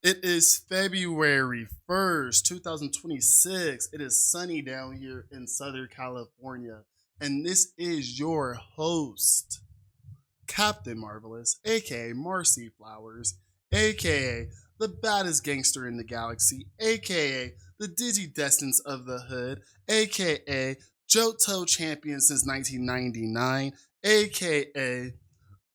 It is February 1st, 2026. It is sunny down here in Southern California. And this is your host, Captain Marvelous, aka Marcy Flowers, aka the baddest gangster in the galaxy, aka the Digi Destins of the Hood, aka Johto champion since 1999, aka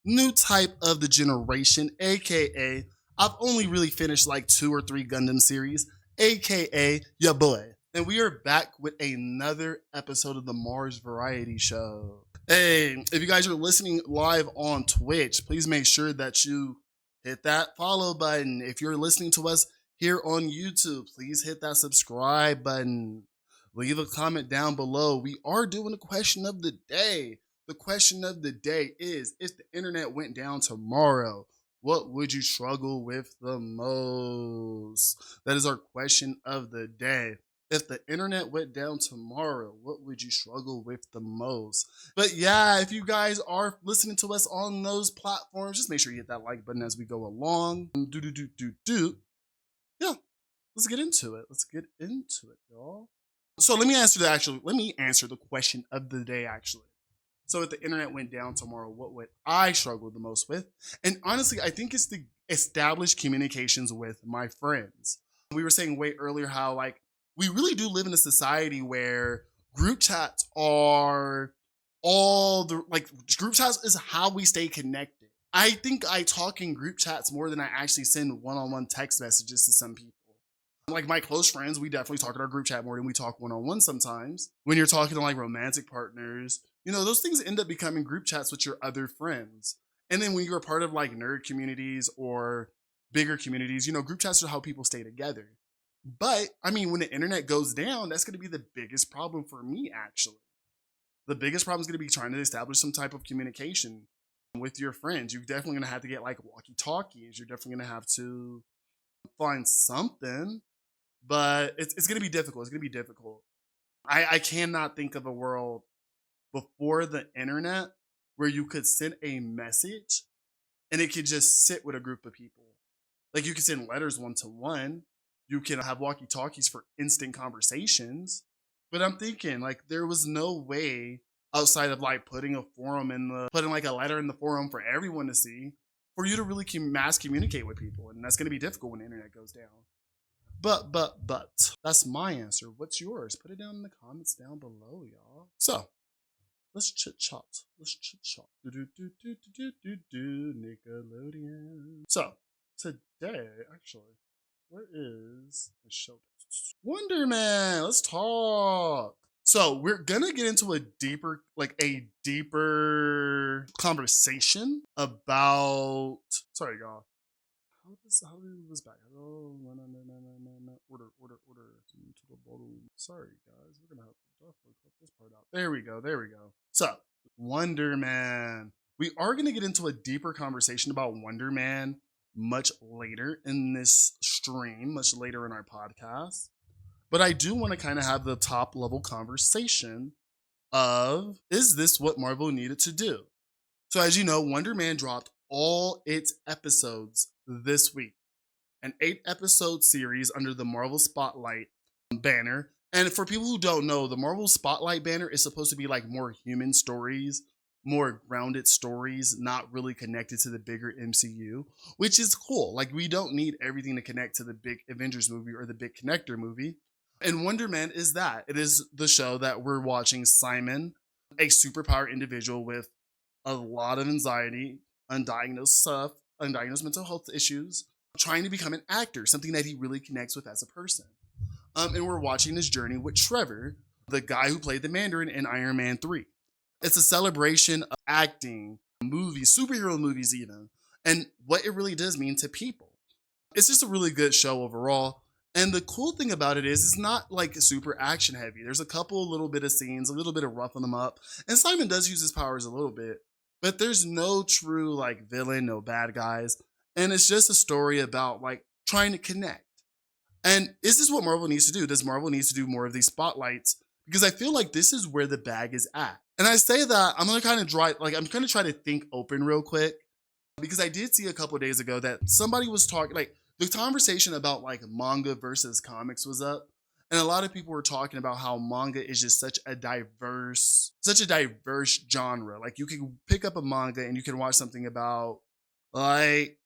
new type of the generation, aka I've only really finished like 2 or 3 Gundam series, aka ya boy. And we are back with another episode of the Marz Variety Show. Hey, if you guys are listening live on Twitch, please make sure that you hit that follow button. If you're listening to us here on YouTube, please hit that subscribe button. Leave a comment down below. We are doing a question of the day. The question of the day is, if the internet went down tomorrow, what would you struggle with the most? That is our question of the day. If the internet went down tomorrow, what would you struggle with the most? But yeah, if you guys are listening to us on those platforms, just make sure you hit that like button as we go along. Yeah, let's get into it. Y'all. So let me answer the question of the day, actually. So if the internet went down tomorrow, what would I struggle the most with? And honestly, I think it's the established communications with my friends. We were saying way earlier how like we really do live in a society where group chats are group chats is how we stay connected. I think I talk in group chats more than I actually send one-on-one text messages to some people. Like my close friends, we definitely talk in our group chat more than we talk one-on-one sometimes. When you're talking to like romantic partners, you know, those things end up becoming group chats with your other friends. And then when you're a part of like nerd communities or bigger communities, you know, group chats are how people stay together. But I mean, when the internet goes down, that's going to be the biggest problem for me, actually. The biggest problem is going to be trying to establish some type of communication with your friends. You're definitely going to have to get like walkie-talkies. You're definitely going to have to find something. But it's going to be difficult. It's going to be difficult. I cannot think of a world before the internet where you could send a message and it could just sit with a group of people. Like you could send letters one-to-one. You can have walkie-talkies for instant conversations. But I'm thinking like there was no way outside of like putting like a letter in the forum for everyone to see for you to really mass communicate with people. And that's going to be difficult when the internet goes down. But, that's my answer. What's yours? Put it down in the comments down below, y'all. So, let's chit-chat. Nickelodeon. So, today, actually, where is the show? Wonder Man, let's talk. So, we're gonna get into a deeper conversation about, sorry, y'all. How do we do this back? Oh, no. Order. To the bottom. Sorry, guys. We're going to have to definitely cut this part out. There we go. So, Wonder Man. We are going to get into a deeper conversation about Wonder Man much later in this stream, much later in our podcast. But I do want to kind of have the top level conversation of, is this what Marvel needed to do? So as you know, Wonder Man dropped all its episodes this week. An 8-episode series under the Marvel Spotlight banner. And for people who don't know, the Marvel Spotlight banner is supposed to be like more human stories, more grounded stories, not really connected to the bigger MCU, which is cool. Like we don't need everything to connect to the big Avengers movie or the big Connector movie. And Wonder Man is that. It is the show that we're watching Simon, a superpowered individual with a lot of anxiety, undiagnosed mental health issues, trying to become an actor, something that he really connects with as a person. And we're watching this journey with Trevor, the guy who played the Mandarin in Iron Man 3. It's a celebration of acting, movies, superhero movies even, and what it really does mean to people. It's just a really good show overall. And the cool thing about it is it's not like super action heavy. There's a couple little bit of scenes, a little bit of roughing them up. And Simon does use his powers a little bit, but there's no true like villain, no bad guys. And it's just a story about like trying to connect. And is this what Marvel needs to do? Does Marvel needs to do more of these spotlights? Because I feel like this is where the bag is at. And I say that I'm gonna try to think open real quick. Because I did see a couple of days ago that somebody was talking, like The conversation about like manga versus comics was up. And a lot of people were talking about how manga is just such a diverse genre. Like you can pick up a manga and you can watch something about like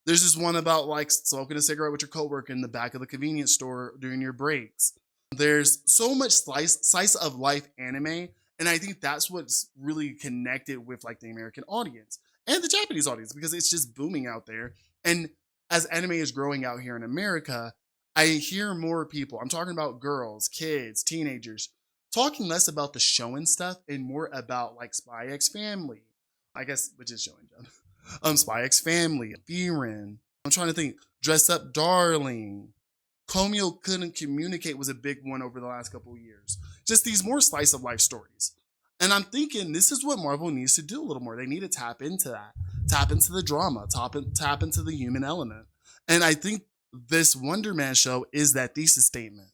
there's this one about like smoking a cigarette with your coworker in the back of the convenience store during your breaks. There's so much slice of life anime, and I think that's what's really connected with like the American audience and the Japanese audience because it's just booming out there. And as anime is growing out here in America, I hear more people. I'm talking about girls, kids, teenagers, talking less about the show and stuff and more about like Spy X Family, I guess, which is showing Jump. Spy X Family, Fearin'. I'm trying to think. Dress Up Darling. Komio Couldn't Communicate was a big one over the last couple of years. Just these more slice of life stories. And I'm thinking this is what Marvel needs to do a little more. They need to tap into that. Tap into the drama. Tap into the human element. And I think this Wonder Man show is that thesis statement.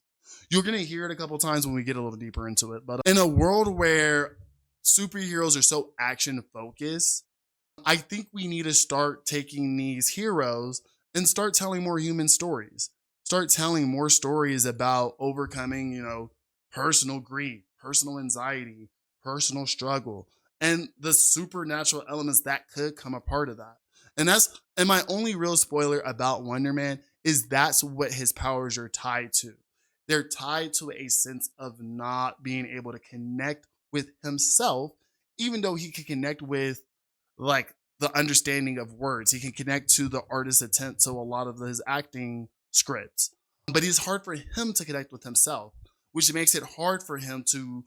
You're going to hear it a couple times when we get a little deeper into it. But in a world where superheroes are so action focused, I think we need to start taking these heroes and start telling more human stories. Start telling more stories about overcoming, personal grief, personal anxiety, personal struggle, and the supernatural elements that could come a part of that. And my only real spoiler about Wonder Man is that's what his powers are tied to. They're tied to a sense of not being able to connect with himself, even though he can connect with like the understanding of words. He can connect to the artist's intent to a lot of his acting scripts. But it's hard for him to connect with himself, which makes it hard for him to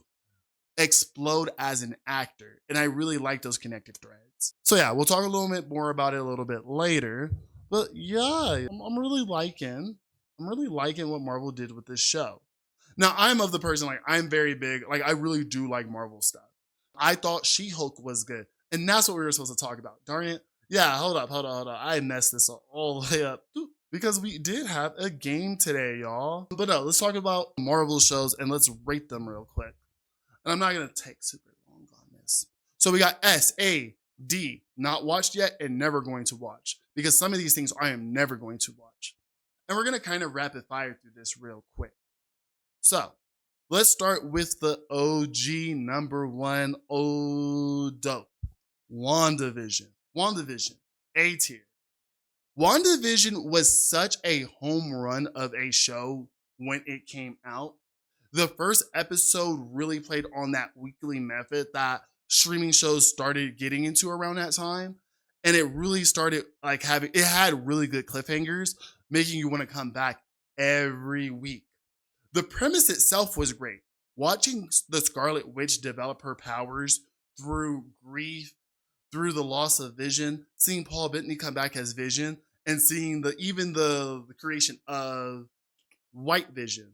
explode as an actor. And I really like those connective threads. So yeah, we'll talk a little bit more about it a little bit later. But yeah, I'm really liking what Marvel did with this show. Now, I'm of the person, like, I'm very big, like, I really do like Marvel stuff. I thought She-Hulk was good. And that's what we were supposed to talk about. Darn it. Yeah, hold up. I messed this all the way up. Because we did have a game today, y'all. But no, let's talk about Marvel shows and let's rate them real quick. And I'm not going to take super long on this. So we got S, A, D, not watched yet and never going to watch. Because some of these things I am never going to watch. And we're going to kind of rapid fire through this real quick. So let's start with the OG number one. Oh, dope. WandaVision, A tier. WandaVision was such a home run of a show when it came out. The first episode really played on that weekly method that streaming shows started getting into around that time. And it really started like it had really good cliffhangers, making you want to come back every week. The premise itself was great. Watching the Scarlet Witch develop her powers through grief, through the loss of Vision, seeing Paul Bettany come back as Vision, and seeing the creation of White Vision.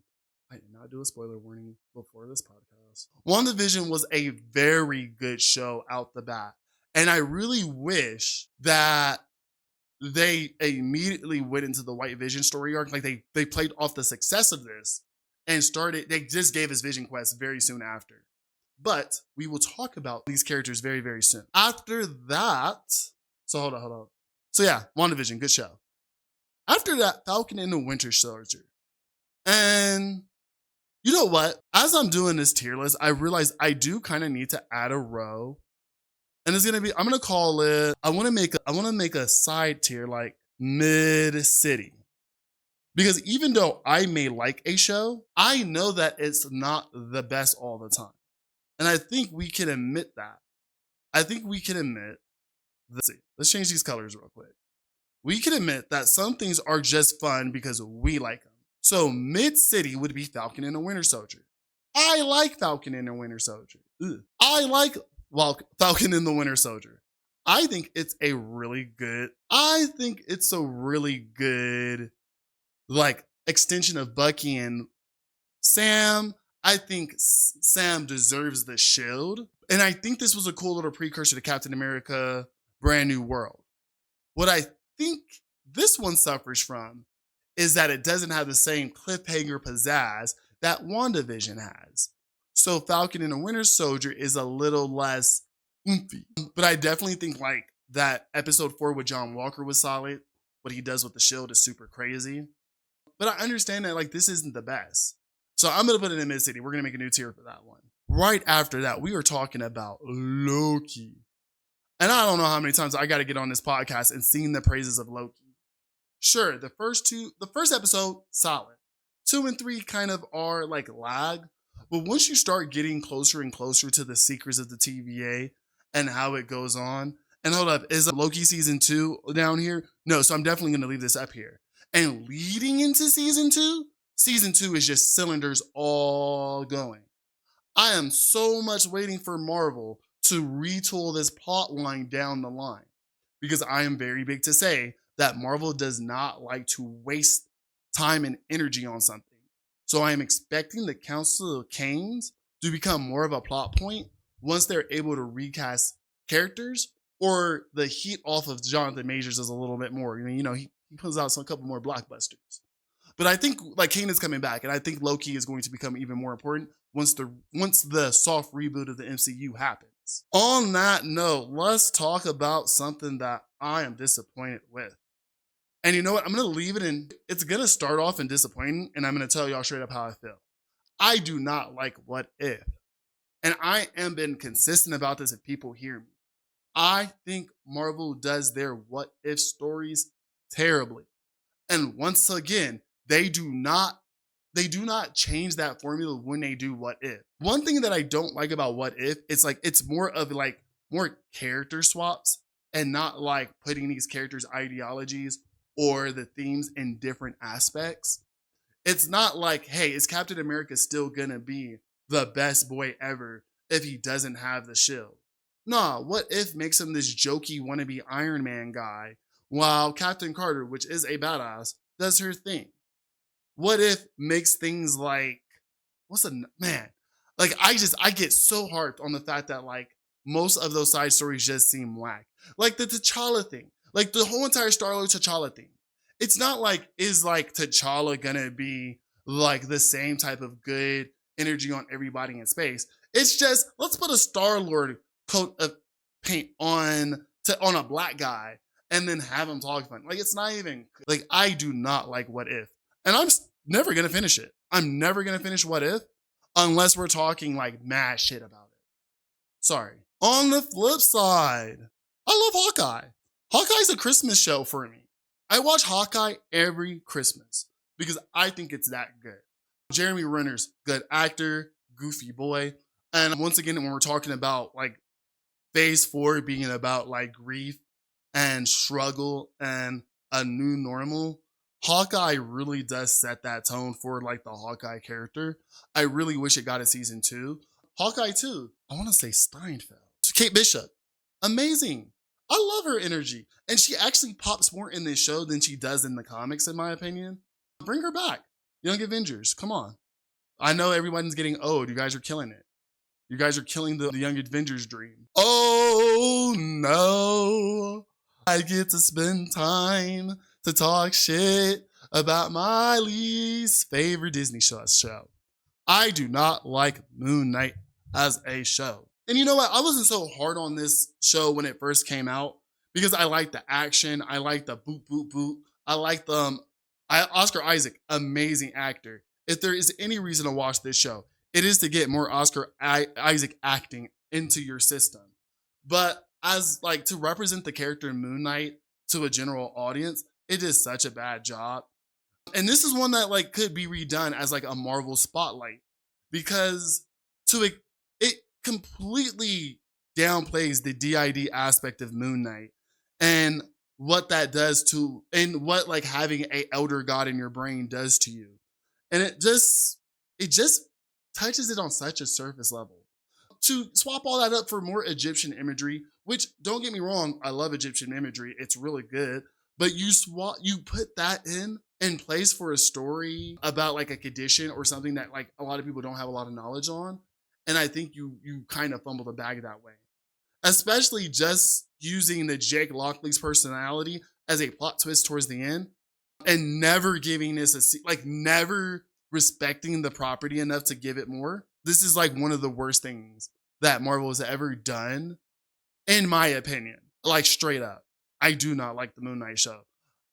I did not do a spoiler warning before this podcast. WandaVision was a very good show out the bat. And I really wish that they immediately went into the White Vision story arc. Like they played off the success of this and they just gave us Vision Quest very soon after. But we will talk about these characters very, very soon. After that, so hold on. So yeah, WandaVision, good show. After that, Falcon and the Winter Soldier. And you know what? As I'm doing this tier list, I realized I do kind of need to add a row. And it's gonna be, I'm gonna call it, I wanna make a side tier like mid-city. Because even though I may like a show, I know that it's not the best all the time. And I think we can admit that. Let's change these colors real quick. We can admit that some things are just fun because we like them. So mid-city would be Falcon and the Winter Soldier. I like Falcon and the Winter Soldier. Falcon and the Winter Soldier. I think it's a really good like extension of Bucky and Sam. I think Sam deserves the shield. And I think this was a cool little precursor to Captain America Brand New World. What I think this one suffers from is that it doesn't have the same cliffhanger pizzazz that WandaVision has. So Falcon and the Winter Soldier is a little less oomphy. But I definitely think like that episode 4 with John Walker was solid. what he does with the shield is super crazy. But I understand that like this isn't the best. So I'm gonna put it in Mid City. We're gonna make a new tier for that one. Right after that, we are talking about Loki. And I don't know how many times I got to get on this podcast and sing the praises of Loki. Sure, the first episode, solid. 2 and 3 kind of are like lag. But once you start getting closer and closer to the secrets of the TVA and how it goes on, and hold up, is Loki season 2 down here? No, so I'm definitely going to leave this up here. And leading into season 2 is just cylinders all going. I am so much waiting for Marvel to retool this plot line down the line, because I am very big to say that Marvel does not like to waste time and energy on something. So I am expecting the Council of Kings to become more of a plot point once they're able to recast characters, or the heat off of Jonathan Majors is a little bit more. You know, he puts out a couple more blockbusters. But I think like Kane is coming back, and I think Loki is going to become even more important once the soft reboot of the MCU happens. On that note, let's talk about something that I am disappointed with. And you know what? I'm going to leave it in. It's going to start off in disappointing, and I'm going to tell y'all straight up how I feel. I do not like What If. And I am been consistent about this if people hear me. I think Marvel does their What If stories terribly. And once again, they do not change that formula when they do What If. One thing that I don't like about What If, it's more of like more character swaps and not like putting these characters' ideologies or the themes in different aspects. It's not like, hey, is Captain America still gonna be the best boy ever if he doesn't have the shield? Nah, What If makes him this jokey wannabe Iron Man guy, while Captain Carter, which is a badass, does her thing. What If makes things like, like I get so harped on the fact that like most of those side stories just seem whack. Like the T'Challa thing, like the whole entire Star-Lord T'Challa thing. It's not like, is like T'Challa gonna be like the same type of good energy on everybody in space? It's just, let's put a Star-Lord coat of paint on a black guy and then have him talk fun. Like, it's not even, like, I do not like What If. And I'm never gonna finish it. I'm never gonna finish What If unless we're talking like mad shit about it. Sorry. On the flip side, I love Hawkeye. Hawkeye's a Christmas show for me. I watch Hawkeye every Christmas because I think it's that good. Jeremy Renner's good actor, goofy boy. And once again, when we're talking about like phase 4 being about like grief and struggle and a new normal, Hawkeye really does set that tone for like the Hawkeye character. I really wish it got a season 2. Hawkeye 2, I want to say Steinfeld. Kate Bishop, amazing. I love her energy. And she actually pops more in this show than she does in the comics, in my opinion. Bring her back. Young Avengers, come on. I know everyone's getting old. You guys are killing it. You guys are killing the Young Avengers dream. Oh no, I get to spend time to talk shit about my least favorite Disney show. I do not like Moon Knight as a show. And you know what? I wasn't so hard on this show when it first came out because I like the action. I like the boot, boot, boot. I like the Oscar Isaac, amazing actor. If there is any reason to watch this show, it is to get more Oscar Isaac acting into your system. But as like to represent the character Moon Knight to a general audience, it is such a bad job. And this is one that like could be redone as like a Marvel spotlight, because it completely downplays the DID aspect of Moon Knight and what that does to, and what like having a elder god in your brain does to you. And it just touches it on such a surface level. To swap all that up for more Egyptian imagery, which don't get me wrong, I love Egyptian imagery. It's really good. But you put that in place for a story about like a condition or something that like a lot of people don't have a lot of knowledge on. And I think you kind of fumble the bag that way. Especially just using the Jake Lockley's personality as a plot twist towards the end and never giving this never respecting the property enough to give it more. This is like one of the worst things that Marvel has ever done, in my opinion. Like straight up. I do not like the Moon Knight show.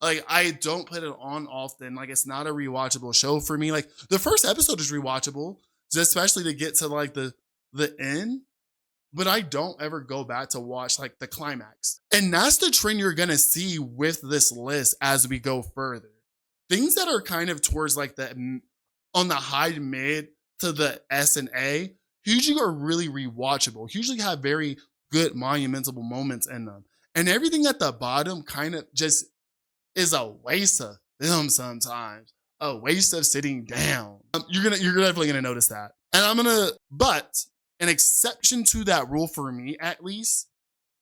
Like, I don't put it on often. Like, it's not a rewatchable show for me. Like, the first episode is rewatchable, especially to get to like the end. But I don't ever go back to watch like the climax. And that's the trend you're gonna see with this list as we go further. Things that are kind of towards like the on the high mid to the S and A usually are really rewatchable. Usually have very good monumental moments in them. And everything at the bottom kind of just is a waste of film sometimes. A waste of sitting down. You're definitely gonna notice that. And but an exception to that rule for me, at least,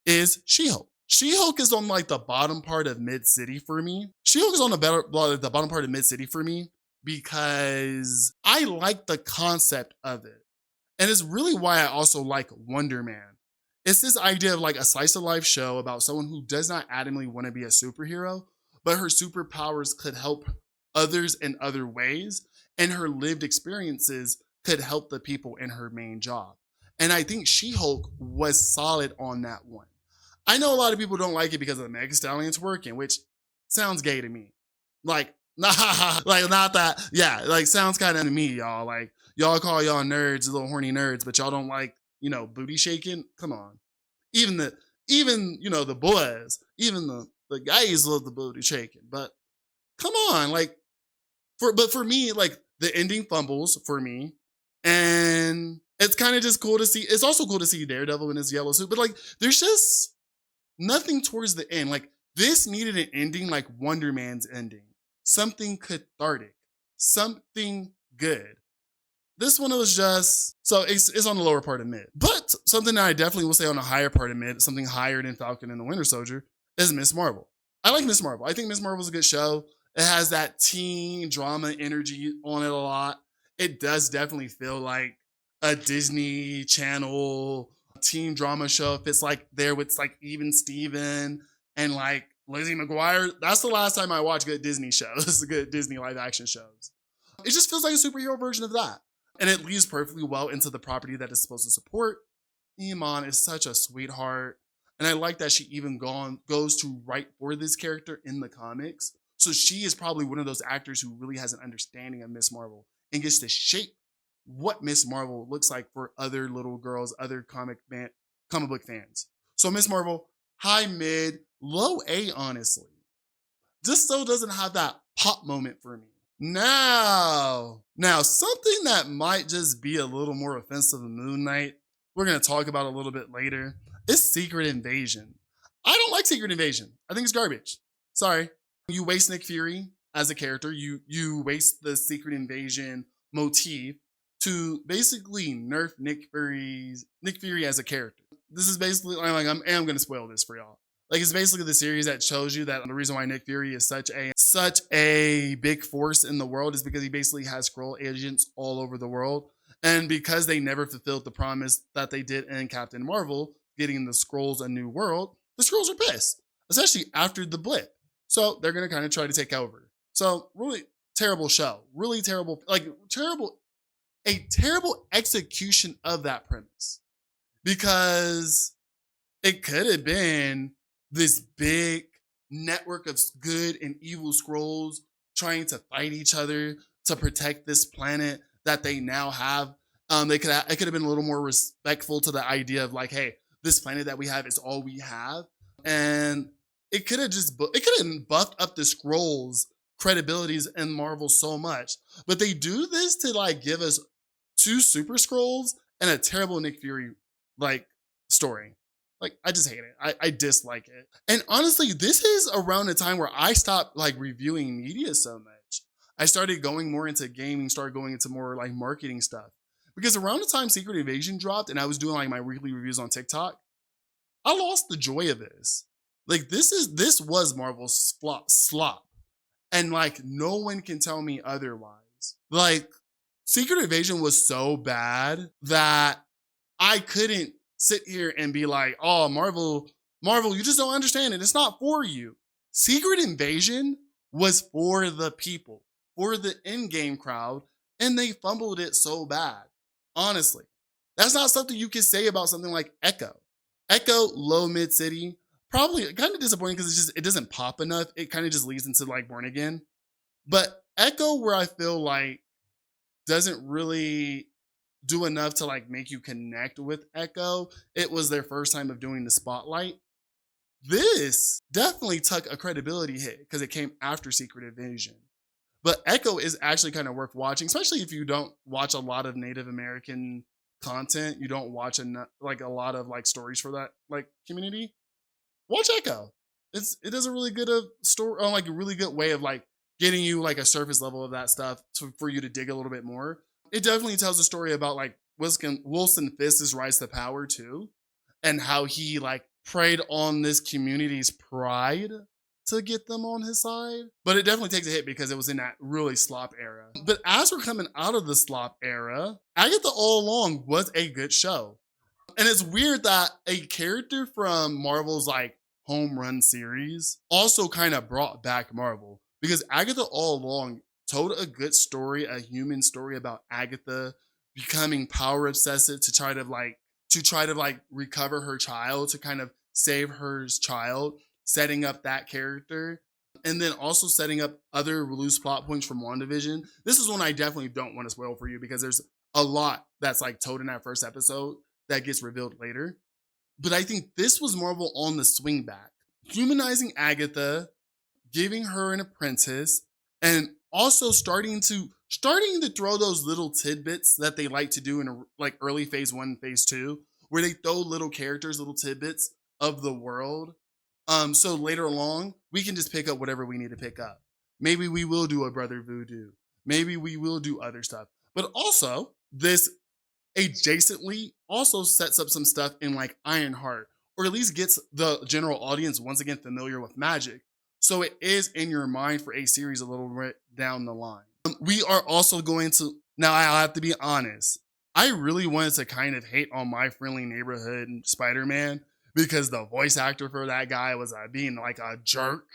is She-Hulk. She-Hulk is on like the bottom part of Mid-City for me. She-Hulk is on the bottom part of Mid-City for me because I like the concept of it. And it's really why I also like Wonder Man. It's this idea of like a slice of life show about someone who does not adamantly want to be a superhero, but her superpowers could help others in other ways, and her lived experiences could help the people in her main job. And I think She-Hulk was solid on that one. I know a lot of people don't like it because of the Mega Stallions working, which sounds gay to me. Like, like not that, yeah, like sounds kind of to me, y'all. Like, y'all call y'all nerds, little horny nerds, but y'all don't like, booty shaking? Come on. Even the boys, even the guys love the booty shaking. But come on, like, for me, like, the ending fumbles for me. And it's kind of just cool to see. It's also cool to see Daredevil in his yellow suit, but like, there's just nothing towards the end. Like, this needed an ending like Wonder Man's ending. Something cathartic, something good. This one was just, so it's on the lower part of mid. But something that I definitely will say on the higher part of mid, something higher than Falcon and the Winter Soldier, is Miss Marvel. I like Miss Marvel. I think Miss Marvel is a good show. It has that teen drama energy on it a lot. It does definitely feel like a Disney Channel teen drama show. If it's like there with like even Steven and like Lizzie McGuire, that's the last time I watched good Disney shows, good Disney live action shows. It just feels like a superhero version of that. And it leads perfectly well into the property that it's supposed to support. Iman is such a sweetheart. And I like that she even goes to write for this character in the comics. So she is probably one of those actors who really has an understanding of Miss Marvel and gets to shape what Miss Marvel looks like for other little girls, other comic book fans. So Miss Marvel, high mid, low A, honestly. Just so doesn't have that pop moment for me. Now, something that might just be a little more offensive than Moon Knight, we're going to talk about a little bit later, is Secret Invasion. I don't like Secret Invasion. I think it's garbage. Sorry. You waste Nick Fury as a character. You waste the Secret Invasion motif to basically nerf Nick Fury as a character. This is basically, I am going to spoil this for y'all. Like, it's basically the series that shows you that the reason why Nick Fury is such a big force in the world is because he basically has Skrull agents all over the world. And because they never fulfilled the promise that they did in Captain Marvel, getting the Skrulls a new world, the Skrulls are pissed, especially after the blip. So they're going to kind of try to take over. So really terrible show, really terrible, a terrible execution of that premise, because it could have been this big network of good and evil Skrulls trying to fight each other to protect this planet that they now have. It could have been a little more respectful to the idea of like, hey, this planet that we have is all we have. And it could have buffed up the Skrulls' credibilities in Marvel so much. But they do this to like give us 2 Super Skrulls and a terrible Nick Fury like story. Like, I just hate it. I dislike it. And honestly, this is around the time where I stopped like reviewing media so much. I started going more into gaming, started going into more like marketing stuff. Because around the time Secret Invasion dropped and I was doing like my weekly reviews on TikTok, I lost the joy of this. Like, this was Marvel's slop. And like, no one can tell me otherwise. Like, Secret Invasion was so bad that I couldn't sit here and be like, oh, Marvel, you just don't understand it. It's not for you. Secret Invasion was for the people, for the in-game crowd, and they fumbled it so bad. Honestly, that's not something you can say about something like Echo. Echo, low mid-city, Probably kind of disappointing because it doesn't pop enough. It kind of just leads into like Born Again. But Echo, where I feel like doesn't really do enough to like make you connect with Echo. It was their first time of doing the spotlight. This definitely took a credibility hit because it came after Secret Invasion. But Echo is actually kind of worth watching, especially if you don't watch a lot of Native American content. You don't watch a lot of like stories for that like community. Watch Echo. It does a really good story, like a really good way of like getting you like a surface level of that stuff for you to dig a little bit more. It definitely tells a story about like Wilson Fisk's rise to power too, and how he like preyed on this community's pride to get them on his side. But it definitely takes a hit because it was in that really slop era. But as we're coming out of the slop era, Agatha All Along was a good show. And it's weird that a character from Marvel's like home run series also kind of brought back Marvel, because Agatha All Along told a good story, a human story about Agatha becoming power obsessive to try to recover her child, to kind of save her child, setting up that character, and then also setting up other loose plot points from WandaVision. This is one I definitely don't want to spoil for you because there's a lot that's like told in that first episode that gets revealed later. But I think this was Marvel on the swing back, humanizing Agatha, giving her an apprentice, and also starting to throw those little tidbits that they like to do in like early phase 1, phase 2, where they throw little characters, little tidbits of the world. So later along, we can just pick up whatever we need to pick up. Maybe we will do a Brother Voodoo. Maybe we will do other stuff. But also, this adjacently also sets up some stuff in like Ironheart, or at least gets the general audience once again familiar with magic. So it is in your mind for a series a little bit down the line. We are also going to, now I have to be honest, I really wanted to kind of hate on My Friendly Neighborhood Spider-Man because the voice actor for that guy was being like a jerk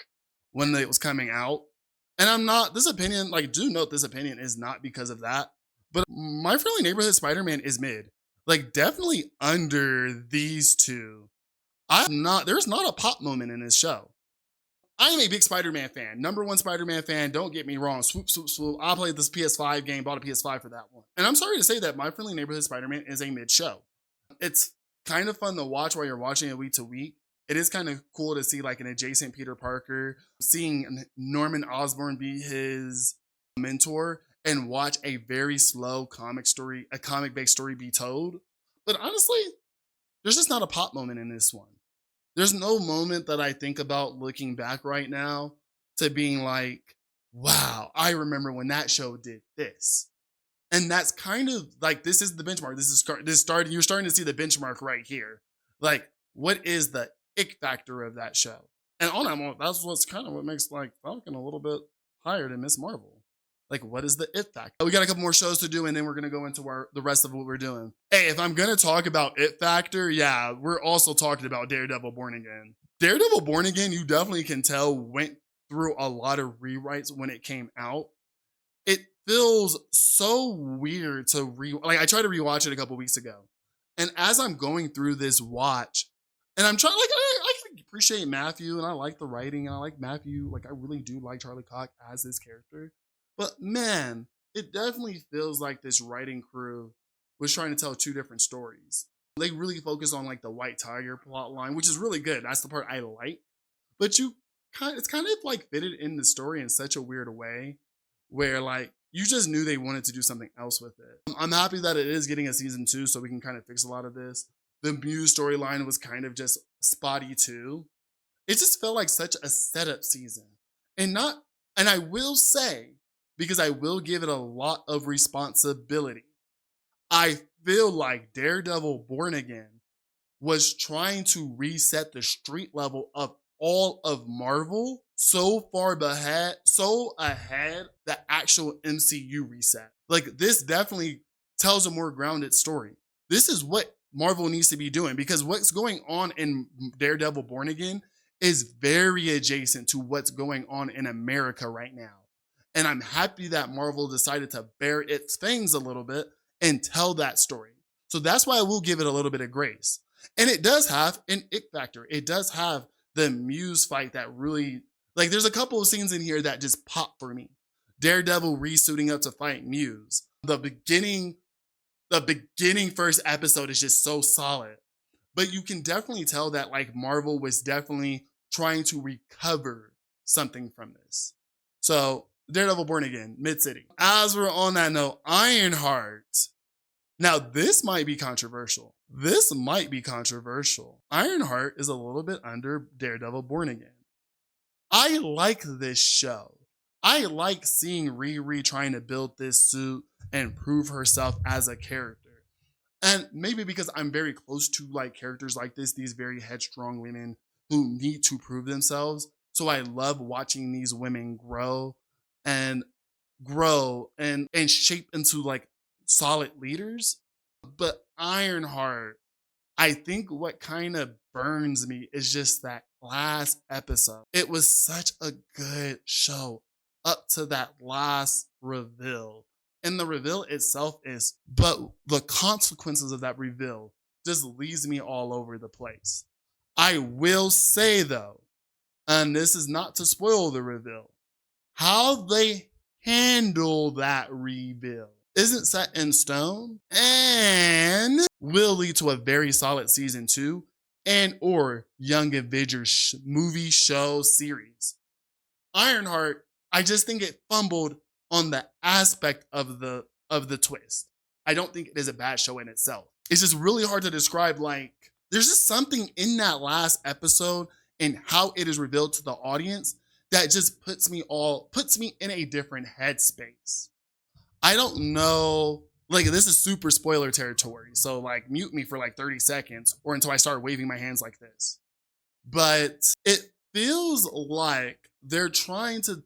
when it was coming out. And I'm not, this opinion, like do note this opinion is not because of that, but My Friendly Neighborhood Spider-Man is mid. Like definitely under these two. There's not a pop moment in this show. I am a big Spider-Man fan. #1 Spider-Man fan. Don't get me wrong. Swoop, swoop, swoop. I played this PS5 game, bought a PS5 for that one. And I'm sorry to say that My Friendly Neighborhood Spider-Man is a mid show. It's kind of fun to watch while you're watching it week to week. It is kind of cool to see like an adjacent Peter Parker, seeing Norman Osborn be his mentor, and watch a very slow comic-based story be told. But honestly, there's just not a pop moment in this one. There's no moment that I think about looking back right now to being like, wow, I remember when that show did this. And that's kind of like, this is the benchmark. You're starting to see the benchmark right here. Like, what is the ick factor of that show? And on that, that's what makes like Falcon a little bit higher than Miss Marvel. Like, what is the it factor? We got a couple more shows to do, and then we're going to go into the rest of what we're doing. Hey, if I'm going to talk about it factor, yeah, we're also talking about Daredevil Born Again. Daredevil Born Again, you definitely can tell, went through a lot of rewrites when it came out. It feels so weird to I tried to rewatch it a couple weeks ago. And as I'm going through this watch, and I'm trying, like, I can appreciate Matthew, and I like the writing, and I like Matthew. Like, I really do like Charlie Cox as this character. But man, it definitely feels like this writing crew was trying to tell two different stories. They really focus on like the White Tiger plot line, which is really good. That's the part I like. But it's kind of like fitted in the story in such a weird way where like you just knew they wanted to do something else with it. I'm happy that it is getting a season 2 so we can kind of fix a lot of this. The Muse storyline was kind of just spotty too. It just felt like such a setup season. And I will say, because I will give it a lot of responsibility, I feel like Daredevil Born Again was trying to reset the street level of all of Marvel so ahead the actual MCU reset. Like, this definitely tells a more grounded story. This is what Marvel needs to be doing, because what's going on in Daredevil Born Again is very adjacent to what's going on in America right now. And I'm happy that Marvel decided to bear its fangs a little bit and tell that story. So that's why I will give it a little bit of grace. And it does have an ick factor. It does have the Muse fight that really, like, there's a couple of scenes in here that just pop for me. Daredevil resuiting up to fight Muse. The beginning first episode is just so solid. But you can definitely tell that like Marvel was definitely trying to recover something from this. So Daredevil Born Again, Mid-City. As we're on that note, Ironheart. Now this might be controversial. Ironheart is a little bit under Daredevil Born Again. I like this show. I like seeing Riri trying to build this suit and prove herself as a character. And maybe because I'm very close to like characters like this, these very headstrong women who need to prove themselves. So I love watching these women grow and shape into like solid leaders. But Ironheart, I think what kind of burns me is just that last episode. It was such a good show up to that last reveal. And the reveal itself but the consequences of that reveal just leaves me all over the place. I will say though, and this is not to spoil the reveal, how they handle that reveal isn't set in stone and will lead to a very solid season 2 and or Young Avengers movie show series. Ironheart, I just think it fumbled on the aspect of the twist. I don't think it is a bad show in itself. It's just really hard to describe. Like, there's just something in that last episode and how it is revealed to the audience that just puts me in a different headspace. I don't know, like this is super spoiler territory, so like mute me for like 30 seconds or until I start waving my hands like this. But it feels like they're trying to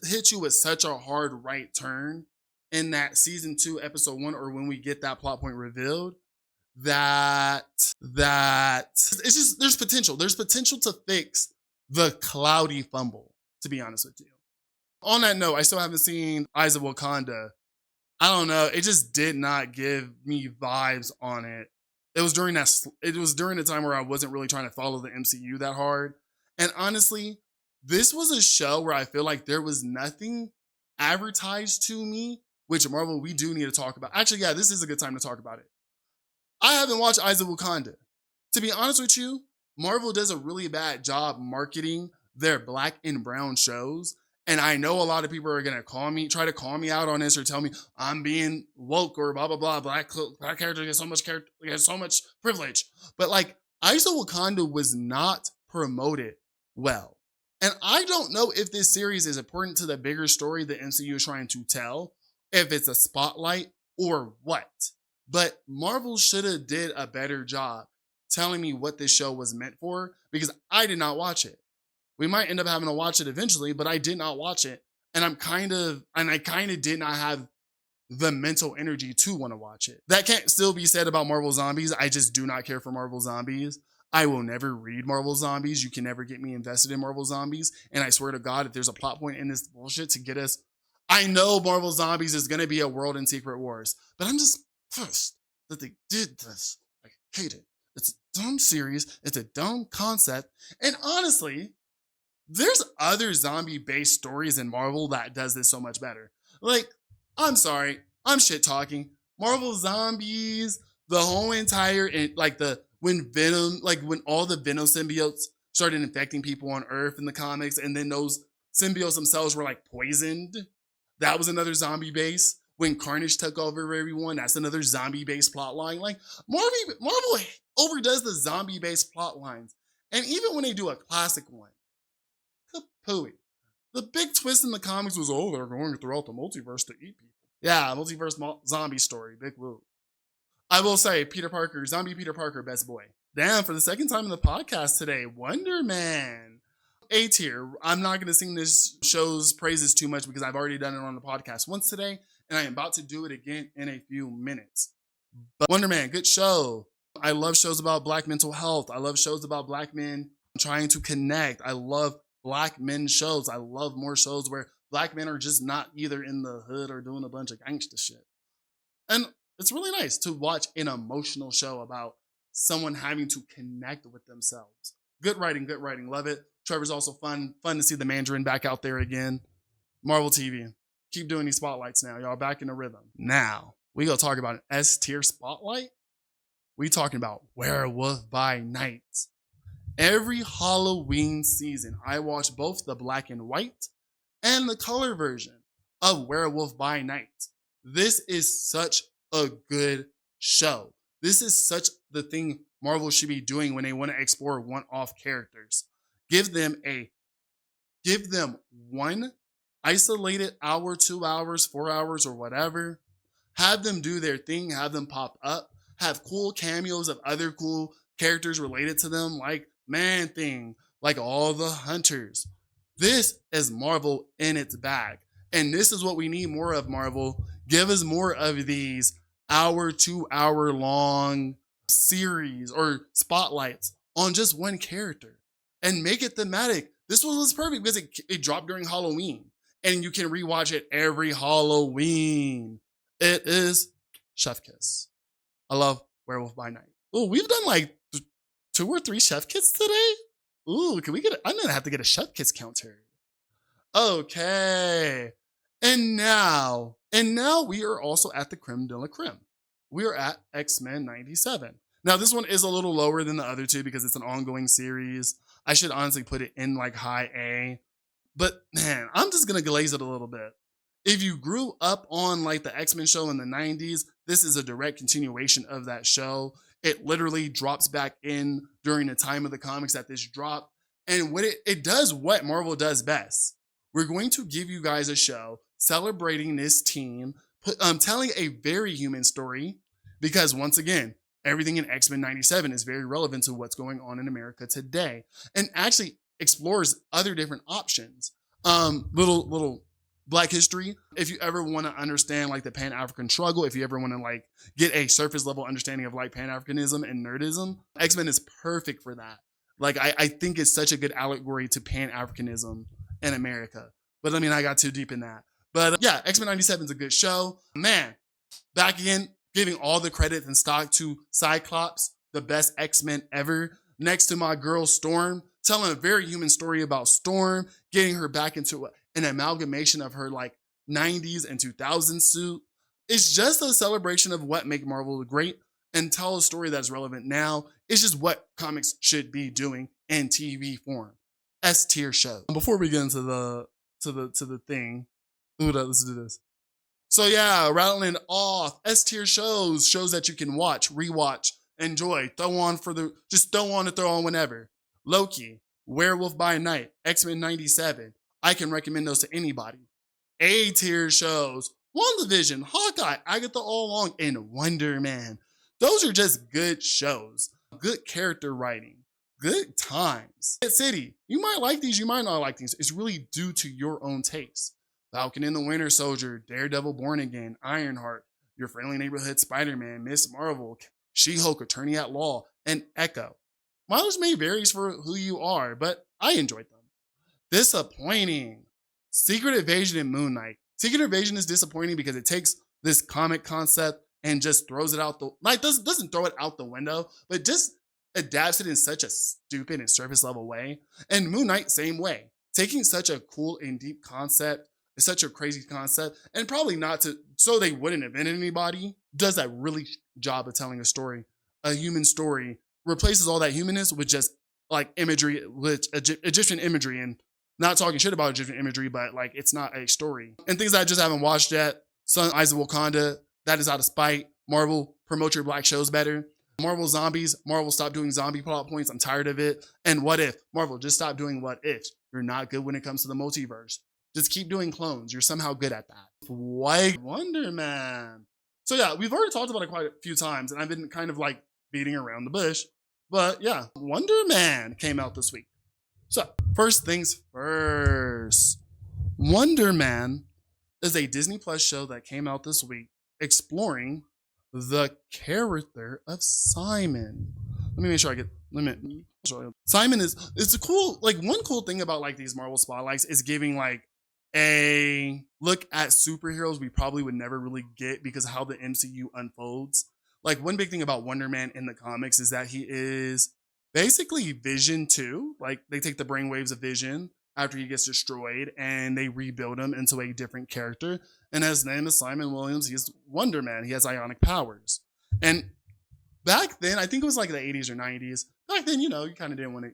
hit you with such a hard right turn in that season 2, episode 1, or when we get that plot point revealed, that it's just, there's potential. There's potential to fix the cloudy fumble, to be honest with you. On that note, I still haven't seen Eyes of Wakanda. I don't know. It just did not give me vibes on it. It was during the time where I wasn't really trying to follow the MCU that hard. And honestly, this was a show where I feel like there was nothing advertised to me, which Marvel, we do need to talk about. Actually, yeah, this is a good time to talk about it. I haven't watched Eyes of Wakanda. To be honest with you, Marvel does a really bad job marketing their black and brown shows. And I know a lot of people are going to try to call me out on this or tell me I'm being woke or blah, blah, blah. Black character gets so much privilege. But like, Eyes of Wakanda was not promoted well. And I don't know if this series is important to the bigger story the MCU is trying to tell, if it's a spotlight or what. But Marvel should have did a better job telling me what this show was meant for, because I did not watch it. We might end up having to watch it eventually, but I did not watch it. And I kind of did not have the mental energy to want to watch it. That can't still be said about Marvel Zombies. I just do not care for Marvel Zombies. I will never read Marvel Zombies. You can never get me invested in Marvel Zombies. And I swear to God, if there's a plot point in this bullshit to get us, I know Marvel Zombies is going to be a world in Secret Wars, but I'm just pissed that they did this. I hate it. It's a dumb series. It's a dumb concept. And honestly, there's other zombie-based stories in Marvel that does this so much better. Like, I'm sorry, I'm shit talking. Marvel Zombies, the whole entire, when all the Venom symbiotes started infecting people on Earth in the comics, and then those symbiotes themselves were like poisoned. That was another zombie base. When Carnage took over everyone, that's another zombie-based plot line. Like, Marvel overdoes the zombie-based plot lines. And even when they do a classic one, kapooey. The big twist in the comics was, they're going throughout the multiverse to eat people. Yeah, multiverse zombie story, big woo. I will say, zombie Peter Parker, best boy. Damn, for the second time in the podcast today, Wonder Man. A tier. I'm not going to sing this show's praises too much because I've already done it on the podcast once today, and I am about to do it again in a few minutes. But Wonder Man, good show. I love shows about black mental health. I love shows about black men trying to connect. I love black men shows. I love more shows where black men are just not either in the hood or doing a bunch of gangster shit. And it's really nice to watch an emotional show about someone having to connect with themselves. Good writing, love it. Trevor's also fun to see the Mandarin back out there again. Marvel TV, keep doing these spotlights now. Y'all back in the rhythm. Now, we gonna talk about an S tier spotlight. We talking about Werewolf by Night. Every Halloween season, I watch both the black and white and the color version of Werewolf by Night. This is such a good show. This is such the thing Marvel should be doing when they want to explore one-off characters. Give them one isolated hour, 2 hours, 4 hours, or whatever. Have them do their thing, have them pop up, have cool cameos of other cool characters related to them, like Man-Thing, like all the Hunters. This is Marvel in its bag. And this is what we need more of, Marvel. Give us more of these hour, 2 hour long series or spotlights on just one character and make it thematic. This one was perfect because it dropped during Halloween and you can rewatch it every Halloween. It is Chef Kiss. I love Werewolf by Night. Oh, we've done like 2 or 3 Chef Kiss today. Ooh, can we get I'm gonna have to get a Chef Kiss counter. Okay. And now we are also at the creme de la creme. We are at X-Men 97. Now, this one is a little lower than the other two because it's an ongoing series. I should honestly put it in like high A. But man, I'm just going to glaze it a little bit. If you grew up on like the X-Men show in the 90s, this is a direct continuation of that show. It literally drops back in during the time of the comics that this dropped. And what it does what Marvel does best. We're going to give you guys a show celebrating this team, telling a very human story, because once again, everything in X-Men 97 is very relevant to what's going on in America today, and actually explores other different options. Little Black history. If you ever want to understand like the Pan-African struggle, if you ever want to like get a surface level understanding of like Pan-Africanism and nerdism, X-Men is perfect for that. Like I think it's such a good allegory to Pan-Africanism in America. But I mean, I got too deep in that. But yeah, X-Men 97 is a good show. Man, back again, giving all the credit and stock to Cyclops, the best X-Men ever, next to my girl Storm, telling a very human story about Storm, getting her back into an amalgamation of her like 90s and 2000s suit. It's just a celebration of what make Marvel great and tell a story that's relevant now. It's just what comics should be doing in TV form. S tier show. Before we get into the thing, let's do this. So yeah, rattling off S tier shows that you can watch, rewatch, enjoy, throw on to throw on whenever. Loki, Werewolf by Night, X-Men 97. I can recommend those to anybody. A tier shows, WandaVision, Hawkeye, Agatha All Along, and Wonder Man. Those are just good shows. Good character writing. Good times. Hit City, you might like these, you might not like these. It's really due to your own taste. Falcon and the Winter Soldier, Daredevil Born Again, Ironheart, Your Friendly Neighborhood Spider-Man, Miss Marvel, She-Hulk, Attorney at Law, and Echo. Mileage may varies for who you are, but I enjoyed them. Disappointing. Secret Invasion and Moon Knight. Secret Invasion is disappointing because it takes this comic concept and just throws it out doesn't throw it out the window, but just adapts it in such a stupid and surface level way. And Moon Knight, same way. Taking such a cool and deep concept, such a crazy concept, and probably not so they wouldn't offend anybody, does that really job of telling a story, a human story, replaces all that humanness with just like imagery, with Egyptian imagery, and not talking shit about Egyptian imagery, but like it's not a story. And things that I just haven't watched yet, Sun, Eyes of Wakanda, that is out of spite. Marvel, promote your Black shows better. Marvel Zombies, Marvel stop doing zombie plot points, I'm tired of it. And What If, Marvel just stop doing what ifs. You're not good when it comes to the multiverse. Just keep doing clones. You're somehow good at that. White Wonder Man. So yeah, we've already talked about it quite a few times, and I've been kind of like beating around the bush. But yeah, Wonder Man came out this week. So first things first. Wonder Man is a Disney Plus show that came out this week exploring the character of Simon. Let me make sure I get, Simon it's a cool, like one cool thing about like these Marvel spotlights is giving like a look at superheroes we probably would never really get because of how the MCU unfolds. Like one big thing about Wonder Man in the comics is that he is basically Vision too. Like they take the brainwaves of Vision after he gets destroyed and they rebuild him into a different character. And his name is Simon Williams. He's Wonder Man. He has ionic powers. And back then, I think it was like the 80s or 90s. Back then, you kind of didn't want to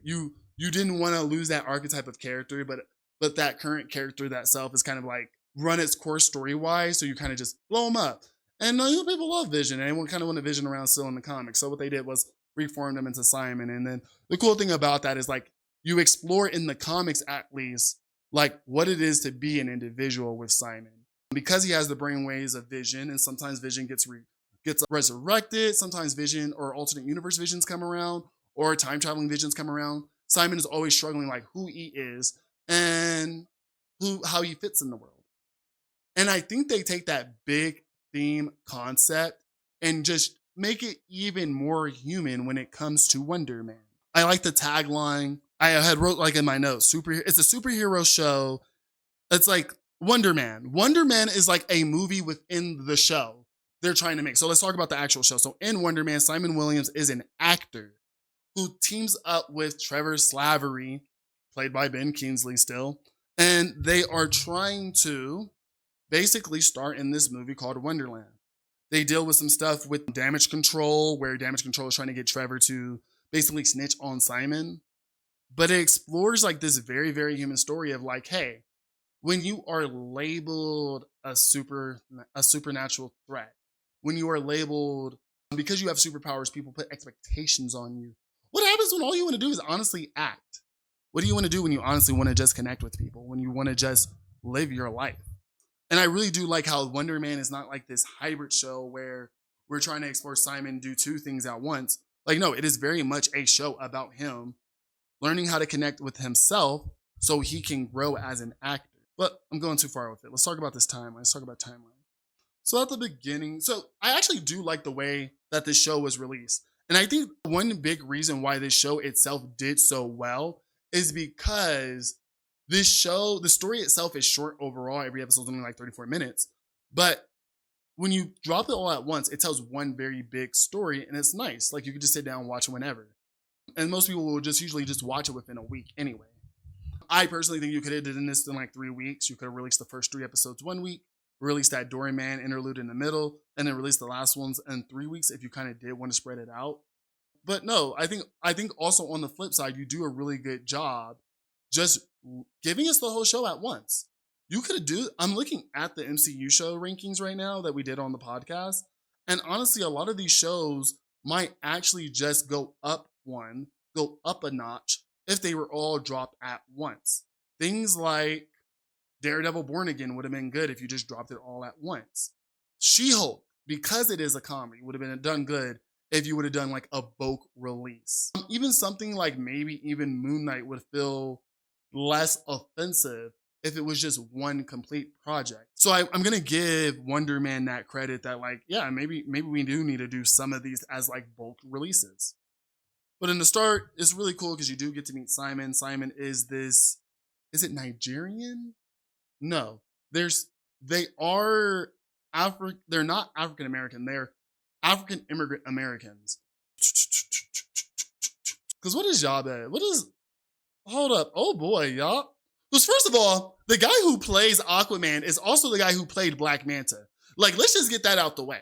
you didn't want to lose that archetype of character, but that current character, that self, is kind of like run its course story wise. So you kind of just blow them up. And people love Vision, and they kind of want a Vision around still in the comics. So what they did was reform them into Simon. And then the cool thing about that is like you explore in the comics at least like what it is to be an individual with Simon, because he has the brainwaves of Vision, and sometimes Vision gets resurrected. Sometimes Vision or alternate universe Visions come around, or time traveling Visions come around. Simon is always struggling like who he is and how he fits in the world. And I think they take that big theme concept and just make it even more human when it comes to Wonder Man. I like the tagline. I had wrote like in my notes, it's a superhero show. It's like Wonder Man. Wonder Man is like a movie within the show they're trying to make. So let's talk about the actual show. So in Wonder Man, Simon Williams is an actor who teams up with Trevor Slattery, played by Ben Kingsley still, and they are trying to basically start in this movie called Wonderland. They deal with some stuff with Damage Control, where Damage Control is trying to get Trevor to basically snitch on Simon. But it explores like this very, very human story of like, hey, when you are labeled a supernatural threat, when you are labeled because you have superpowers, people put expectations on you. What happens when all you want to do is honestly act? What do you want to do when you honestly want to just connect with people, when you want to just live your life? And I really do like how Wonder Man is not like this hybrid show where we're trying to explore Simon do two things at once. Like, no, it is very much a show about him learning how to connect with himself so he can grow as an actor. But I'm going too far with it. Let's talk about this timeline. Let's talk about timeline. So at the beginning, I actually do like the way that this show was released. And I think one big reason why this show itself did so well is because this show, the story itself is short overall. Every episode is only like 34 minutes. But when you drop it all at once, it tells one very big story, and it's nice. Like you could just sit down and watch it whenever. And most people will just usually just watch it within a week anyway. I personally think you could have done this in like 3 weeks. You could have released the first 3 episodes 1 week, released that Doryman interlude in the middle, and then released the last ones in 3 weeks if you kind of did want to spread it out. But no, I think also on the flip side, you do a really good job just giving us the whole show at once. You could do, I'm looking at the MCU show rankings right now that we did on the podcast. And honestly, a lot of these shows might actually just go up a notch if they were all dropped at once. Things like Daredevil Born Again would have been good if you just dropped it all at once. She-Hulk, because it is a comedy, would have been done good if you would have done like a bulk release. Even something like maybe even Moon Knight would feel less offensive if it was just one complete project. So I'm gonna give Wonder Man that credit that like, yeah, maybe we do need to do some of these as like bulk releases. But in the start, it's really cool because you do get to meet Simon. Simon is it Nigerian? No, they're not African American, they're African immigrant Americans. Because what is y'all at? Hold up, oh boy, y'all. Because first of all, the guy who plays Aquaman is also the guy who played Black Manta. Like, let's just get that out the way.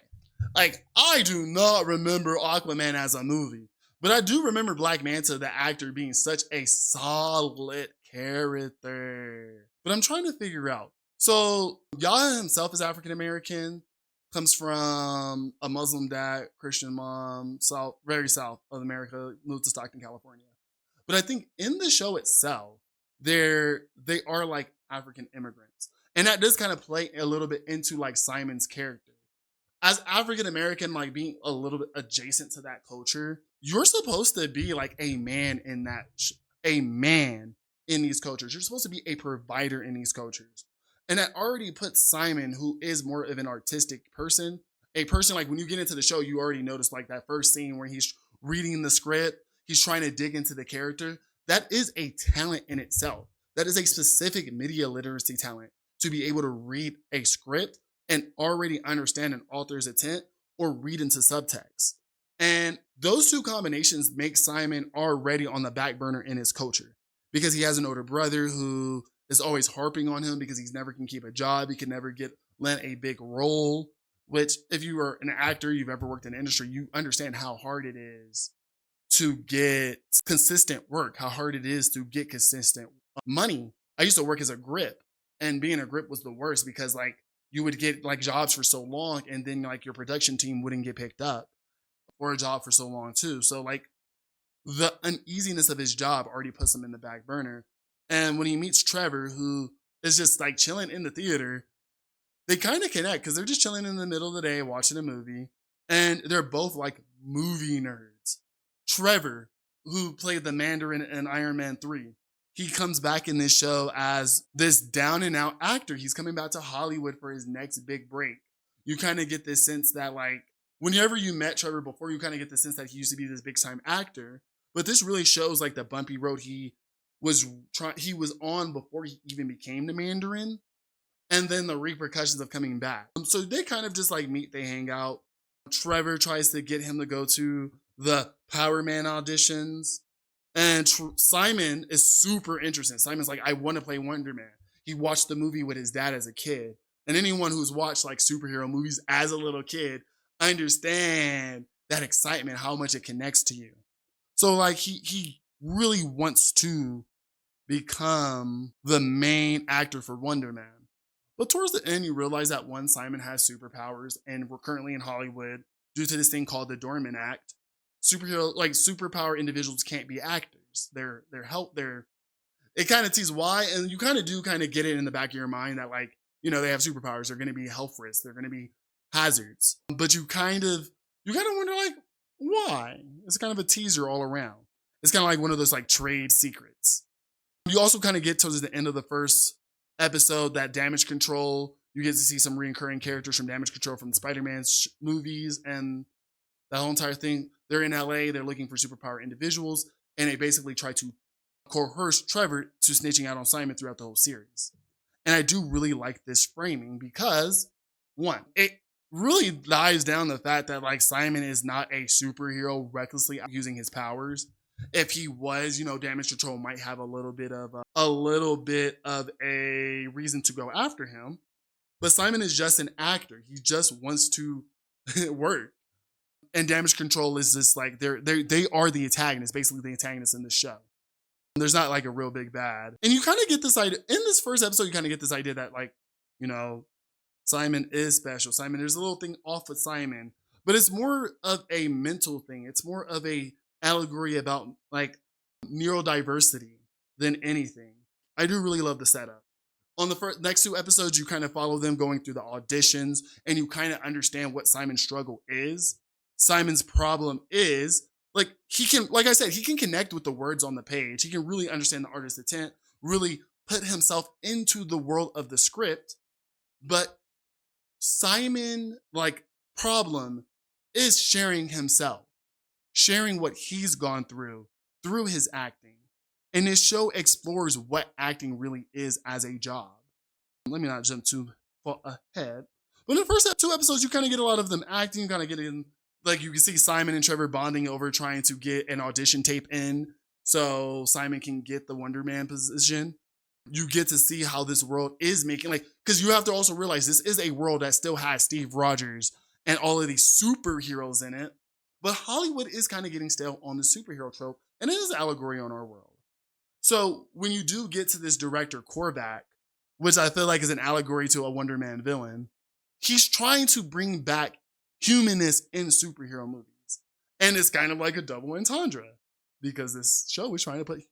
Like, I do not remember Aquaman as a movie, but I do remember Black Manta, the actor, being such a solid character. But I'm trying to figure out. So, Yahya himself is African American, comes from a Muslim dad, Christian mom, very south of America, moved to Stockton, California. But I think in the show itself, they are like African immigrants. And that does kind of play a little bit into like Simon's character. As African American, like being a little bit adjacent to that culture, you're supposed to be like a man in these cultures. You're supposed to be a provider in these cultures. And that already puts Simon, who is more of an artistic person, a person like when you get into the show, you already notice like that first scene where he's reading the script, he's trying to dig into the character. That is a talent in itself. That is a specific media literacy talent to be able to read a script and already understand an author's intent or read into subtext. And those two combinations make Simon already on the back burner in his culture because he has an older brother who is always harping on him because he's never can keep a job. He can never get land a big role, which if you are an actor, you've ever worked in the industry, you understand how hard it is to get consistent work, how hard it is to get consistent money. I used to work as a grip, and being a grip was the worst because like you would get like jobs for so long and then like your production team wouldn't get picked up for a job for so long too. So like the uneasiness of his job already puts him in the back burner. And when he meets Trevor, who is just like chilling in the theater, they kind of connect because they're just chilling in the middle of the day watching a movie. And they're both like movie nerds. Trevor, who played the Mandarin in Iron Man 3, he comes back in this show as this down and out actor. He's coming back to Hollywood for his next big break. You kind of get this sense that like, whenever you met Trevor before, you kind of get the sense that he used to be this big time actor. But this really shows like the bumpy road he was on before he even became the Mandarin, and then the repercussions of coming back. So they kind of just like meet, they hang out. Trevor tries to get him to go to the Power Man auditions, and Simon is super interested. Simon's like, I want to play Wonder Man. He watched the movie with his dad as a kid, and anyone who's watched like superhero movies as a little kid understand that excitement, how much it connects to you. So like he really wants to become the main actor for Wonder Man. But towards the end, you realize that one, Simon has superpowers, and we're currently in Hollywood due to this thing called the Dormant Act. Superpower individuals can't be actors. It kind of teases why, and you kind of do kind of get it in the back of your mind that like, you know, they have superpowers, they're gonna be health risks, they're gonna be hazards. But you kind of wonder like, why? It's kind of a teaser all around. It's kind of like one of those like trade secrets. You also kind of get towards the end of the first episode that Damage Control, you get to see some recurring characters from Damage Control from the Spider-Man movies and that whole entire thing. They're in LA, they're looking for superpower individuals, and they basically try to coerce Trevor to snitching out on Simon throughout the whole series. And I do really like this framing because, one, it really dives down the fact that like Simon is not a superhero recklessly using his powers. If he was, you know, Damage Control might have a little bit of a reason to go after him. But Simon is just an actor. He just wants to work. And Damage Control is just like they are the antagonists, basically the antagonists in the show. There's not like a real big bad. And you kind of get this idea in this first episode, you kind of get this idea that like, you know, Simon is special. Simon, there's a little thing off with Simon, but it's more of a mental thing. It's more of a allegory about like neurodiversity than anything. I do really love the setup. On the next two episodes, you kind of follow them going through the auditions and you kind of understand what Simon's struggle is. Simon's problem is like he can connect with the words on the page. He can really understand the artist's intent, really put himself into the world of the script. But Simon, like, problem is sharing himself, sharing what he's gone through his acting. And this show explores what acting really is as a job. Let me not jump too far ahead. But in the first two episodes, you kind of get a lot of them acting, you kind of get in, like you can see Simon and Trevor bonding over trying to get an audition tape in so Simon can get the Wonder Man position. You get to see how this world is making, like, because you have to also realize this is a world that still has Steve Rogers and all of these superheroes in it. But Hollywood is kind of getting stale on the superhero trope, and it is an allegory on our world. So when you do get to this director, Korvac, which I feel like is an allegory to a Wonder Man villain, he's trying to bring back humanness in superhero movies. And it's kind of like a double entendre because this show is trying to put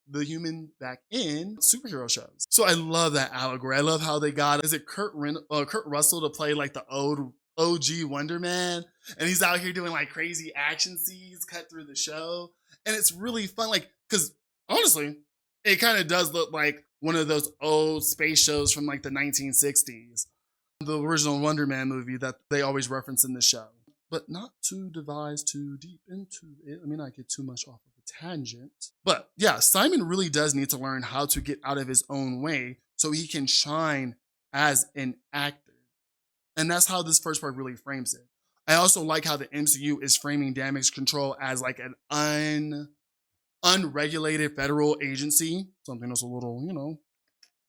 the human back in superhero shows. So I love that allegory. I love how they got, is it Kurt Russell to play like the old OG Wonder Man? And he's out here doing like crazy action scenes cut through the show. And it's really fun. Like, because honestly, it kind of does look like one of those old space shows from like the 1960s. The original Wonder Man movie that they always reference in the show. But not to devise too deep into it. Let me not get too much off of a tangent. But yeah, Simon really does need to learn how to get out of his own way so he can shine as an actor. And that's how this first part really frames it. I also like how the MCU is framing damage control as like an unregulated federal agency, something that's a little,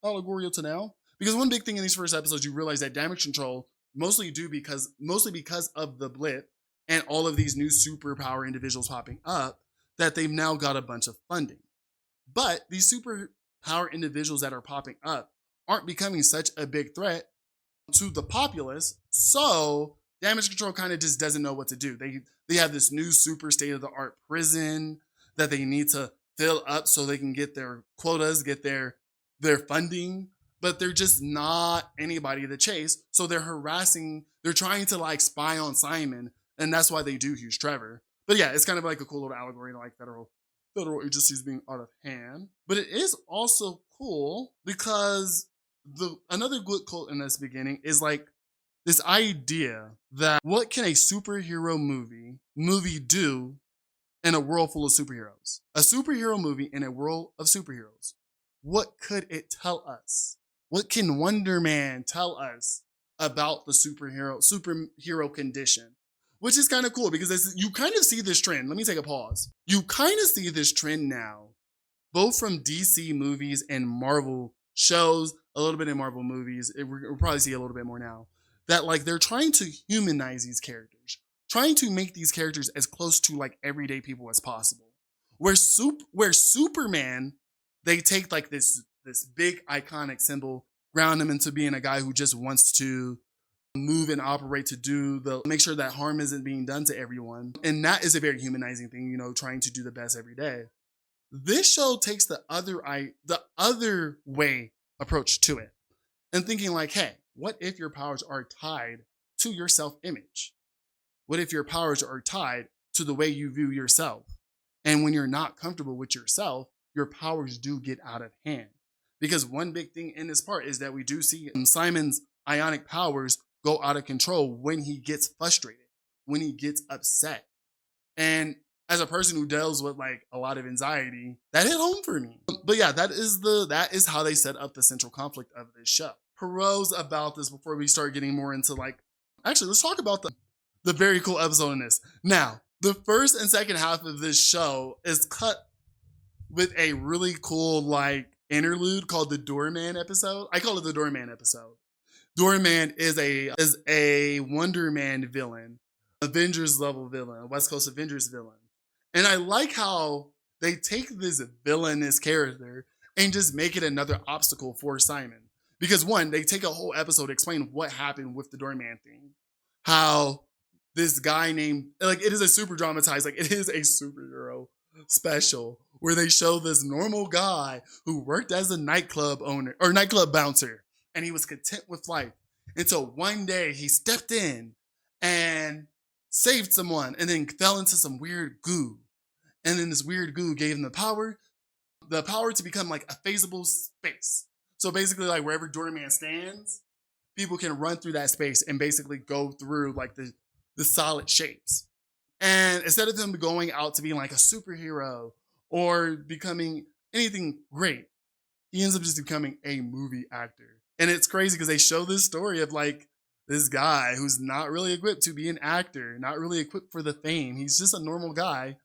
allegorical to now. Because one big thing in these first episodes, you realize that damage control mostly because of the blip and all of these new superpower individuals popping up, that they've now got a bunch of funding. But these superpower individuals that are popping up aren't becoming such a big threat to the populace, so damage control kind of just doesn't know what to do. They have this new super state-of-the-art prison that they need to fill up so they can get their quotas, get their funding, but they're just not anybody to chase. So they're trying to like spy on Simon, and that's why they do use Trevor. But yeah, it's kind of like a cool little allegory to like federal agencies being out of hand. But it is also cool because another good quote in this beginning is like this idea that what can a superhero movie do in a world full of superheroes? A superhero movie in a world of superheroes. What could it tell us? What can Wonder Man tell us about the superhero condition? Which is kind of cool because you kind of see this trend. Let me take a pause. You kind of see this trend now, both from DC movies and Marvel shows, a little bit in Marvel movies. We'll probably see a little bit more now. That like they're trying to humanize these characters, trying to make these characters as close to like everyday people as possible. Where Superman, they take like this big iconic symbol, ground him into being a guy who just wants to move and operate to make sure that harm isn't being done to everyone. And that is a very humanizing thing, trying to do the best every day. This show takes the other way approach to it and thinking like, hey, what if your powers are tied to your self-image? What if your powers are tied to the way you view yourself? And when you're not comfortable with yourself, your powers do get out of hand. Because one big thing in this part is that we do see Simon's ionic powers go out of control when he gets frustrated, when he gets upset. And as a person who deals with like a lot of anxiety, that hit home for me. But yeah, that is how they set up the central conflict of this show. Pros about this before we start getting more into actually, let's talk about the very cool episode in this. Now, the first and second half of this show is cut with a really cool interlude called the Doorman episode. I call it the Doorman episode. Doorman is a Wonder Man villain, Avengers level villain, West Coast Avengers villain. And I like how they take this villainous character and just make it another obstacle for Simon. Because one, they take a whole episode to explain what happened with the Doorman thing. How this guy named, it is a super dramatized, it is a superhero special where they show this normal guy who worked as a nightclub owner or nightclub bouncer, and he was content with life until one day he stepped in and saved someone and then fell into some weird goo. And then this weird goo gave him the power to become a phaseable space. So basically wherever Doorman stands, people can run through that space and basically go through the solid shapes. And instead of him going out to being a superhero or becoming anything great, he ends up just becoming a movie actor. And it's crazy because they show this story of this guy who's not really equipped to be an actor, not really equipped for the fame. He's just a normal guy.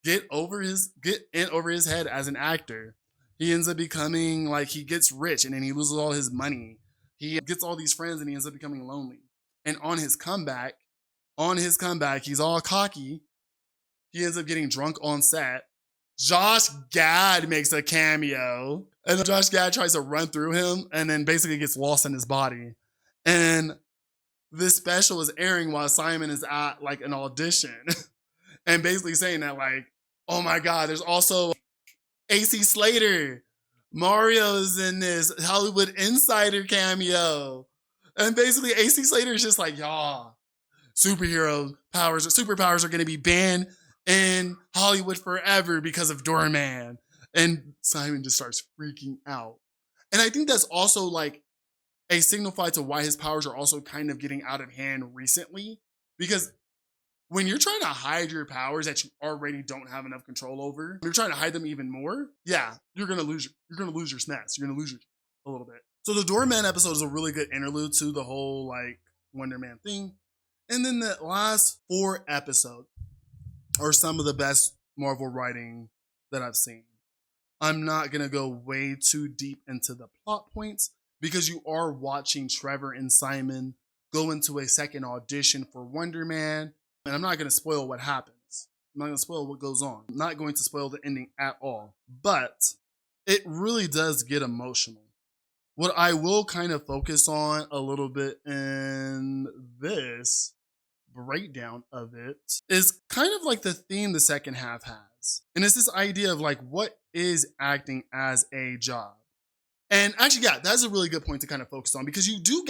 Get in over his head as an actor. He ends up becoming he gets rich and then he loses all his money. He gets all these friends and he ends up becoming lonely. And on his comeback, he's all cocky. He ends up getting drunk on set. Josh Gad makes a cameo. And Josh Gad tries to run through him and then basically gets lost in his body. And this special is airing while Simon is at an audition. And basically saying that oh my God, there's also AC Slater. Mario is in this Hollywood Insider cameo. And basically AC Slater is just y'all, superpowers are going to be banned in Hollywood forever because of Doorman. And Simon just starts freaking out. And I think that's also a signify to why his powers are also kind of getting out of hand recently. Because when you're trying to hide your powers that you already don't have enough control over, you're trying to hide them even more. Yeah, you're gonna lose your snaps. You're gonna lose a little bit. So the Doorman episode is a really good interlude to the whole Wonder Man thing. And then the last 4 episodes are some of the best Marvel writing that I've seen. I'm not going to go way too deep into the plot points because you are watching Trevor and Simon go into a second audition for Wonder Man. And I'm not going to spoil what happens. I'm not going to spoil what goes on. I'm not going to spoil the ending at all. But it really does get emotional. What I will kind of focus on a little bit in this breakdown of it is kind of like the theme the second half has. And it's this idea of like, what is acting as a job? And actually, yeah, that's a really good point to kind of focus on because you do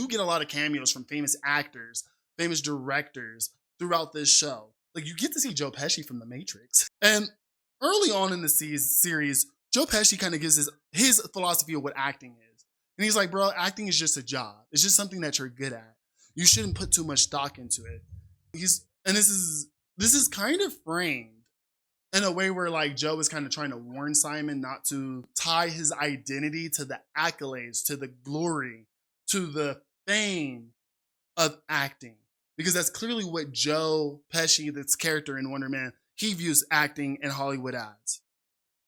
get a lot of cameos from famous actors, famous directors throughout this show. Like you get to see Joe Pesci from The Matrix. And early on in the series, Joe Pesci kind of gives his philosophy of what acting is. And he's like, bro, acting is just a job. It's just something that you're good at. You shouldn't put too much stock into it. This is kind of framed in a way where like Joe is kind of trying to warn Simon not to tie his identity to the accolades, to the glory, to the fame of acting. Because that's clearly what Joe Pesci, this character in Wonder Man, he views acting in Hollywood as.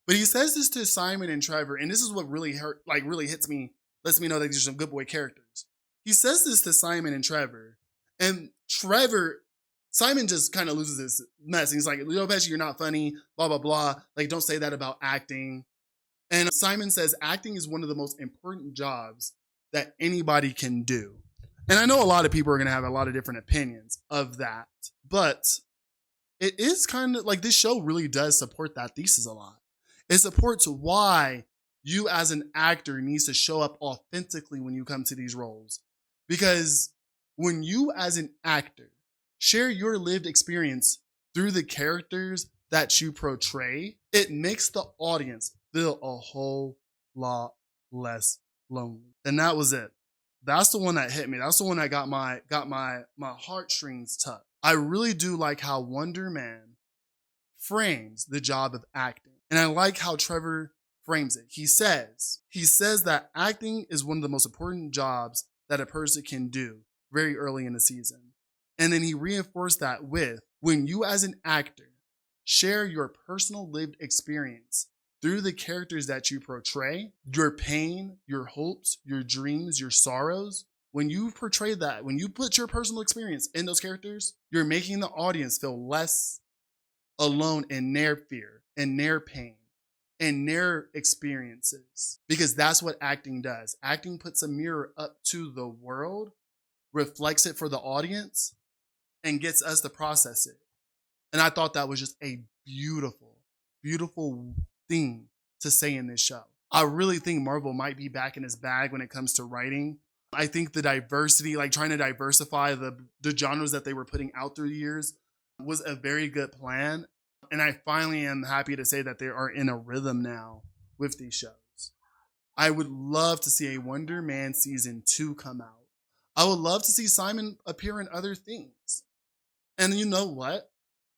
But he says this to Simon and Trevor, and this is what really really hits me, lets me know that these are some good boy characters. He says this to Simon and Trevor, and Simon just kind of loses his mess. And he's like, Joe Pesci, you're not funny, blah, blah, blah. Like, don't say that about acting. And Simon says, acting is one of the most important jobs that anybody can do. And I know a lot of people are going to have a lot of different opinions of that, but it is kind of like this show really does support that thesis a lot. It supports why you as an actor needs to show up authentically when you come to these roles. Because when you as an actor share your lived experience through the characters that you portray, it makes the audience feel a whole lot less lonely. And that was it. That's the one that hit me. That's the one that got my heartstrings tugged. I really do like how Wonder Man frames the job of acting. And I like how Trevor frames it. He says that acting is one of the most important jobs that a person can do very early in the season. And then he reinforced that with, when you as an actor share your personal lived experience through the characters that you portray, your pain, your hopes, your dreams, your sorrows, when you portray that, when you put your personal experience in those characters, you're making the audience feel less alone in their fear, in their pain, in their experiences. Because that's what acting does. Acting puts a mirror up to the world, reflects it for the audience, and gets us to process it. And I thought that was just a beautiful, beautiful thing to say in this show. I really think Marvel might be back in his bag when it comes to writing. I think the diversity, like trying to diversify the genres that they were putting out through the years, was a very good plan. And I finally am happy to say that they are in a rhythm now with these shows. I would love to see a Wonder Man season 2 come out. I would love to see Simon appear in other things. And you know what?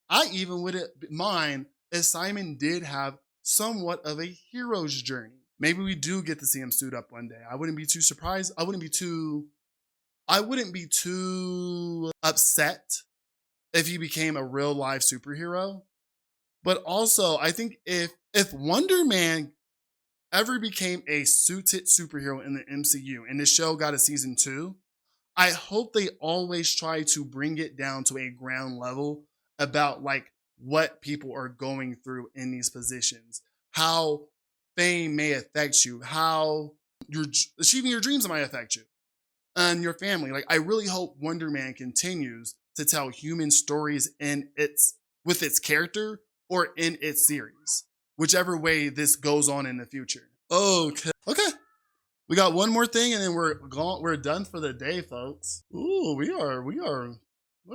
I even wouldn't mind if Simon did have somewhat of a hero's journey. Maybe we do get to see him suit up one day. I wouldn't be too surprised. I wouldn't be too upset if he became a real life superhero. But also, I think if Wonder Man ever became a suited superhero in the MCU and the show got a season 2, I hope they always try to bring it down to a ground level about like what people are going through in these positions, how fame may affect you, how achieving your dreams might affect you and your family. Like, I really hope Wonder Man continues to tell human stories with its character or in its series, whichever way this goes on in the future. Okay. We got one more thing and then we're done for the day, folks. Ooh, we're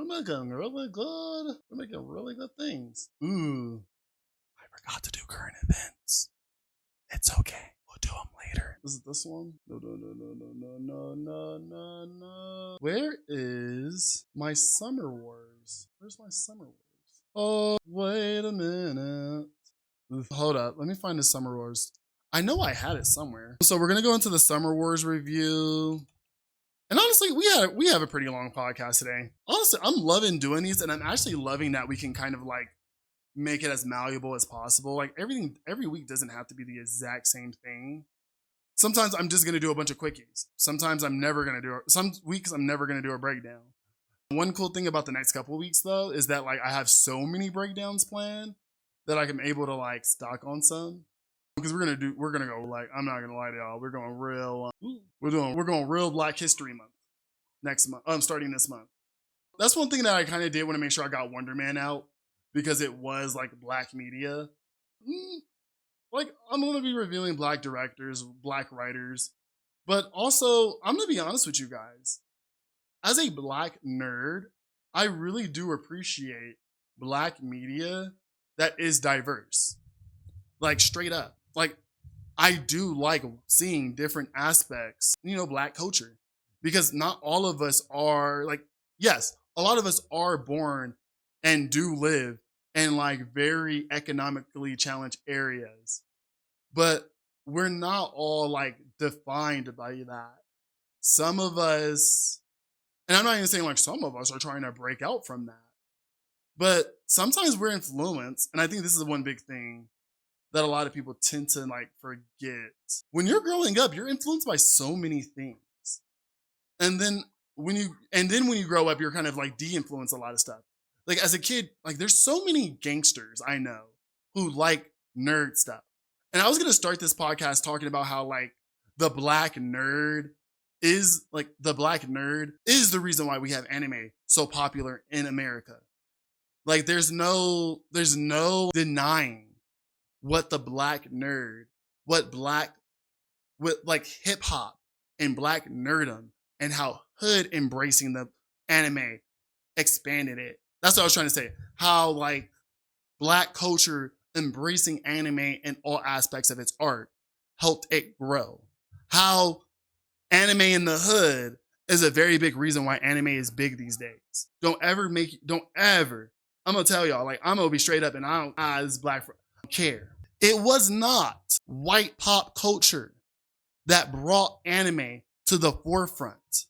making really good. We're making really good things. Ooh, I forgot to do current events. It's okay. We'll do them later. Is it this one? No. Where is my Summer Wars? Where's my Summer Wars? Oh, wait a minute. Hold up. Let me find the Summer Wars. I know I had it somewhere. So we're going to go into the Summer Wars review. And honestly, we have a pretty long podcast today. Honestly, I'm loving doing these, and I'm actually loving that we can kind of like make it as malleable as possible. Like every week doesn't have to be the exact same thing. Sometimes I'm just gonna do a bunch of quickies. Sometimes I'm never gonna do it. Some weeks I'm never gonna do a breakdown. One cool thing about the next couple of weeks though is that like I have so many breakdowns planned that I'm able to like stock on some. Because we're gonna go like, I'm not gonna lie to y'all, we're going real we're going real Black History Month next month. Starting this month. That's one thing that I kind of did want to make sure I got Wonder Man out because it was like Black media. Like I'm gonna be reviewing Black directors, Black writers, but also I'm gonna be honest with you guys. As a Black nerd, I really do appreciate Black media that is diverse. Like straight up. Like I do like seeing different aspects, Black culture. Because not all of us are like, yes, a lot of us are born and do live in like very economically challenged areas. But we're not all like defined by that. Some of us, and I'm not even saying like some of us are trying to break out from that, but sometimes we're influenced. And I think this is one big thing that a lot of people tend to like forget. When you're growing up, you're influenced by so many things. And then when you grow up, you're kind of like de-influence a lot of stuff. Like as a kid, like there's so many gangsters I know who like nerd stuff. And I was gonna start this podcast talking about how like the black nerd is the reason why we have anime so popular in America. Like there's no denying what the black nerd, what like hip hop and black nerdom and how hood embracing the anime expanded it. That's what I was trying to say. How like Black culture embracing anime in all aspects of its art helped it grow. How anime in the hood is a very big reason why anime is big these days. Don't ever, I'm gonna tell y'all, like I'm gonna be straight up and I don't, this Black, care. It was not white pop culture that brought anime to the forefront.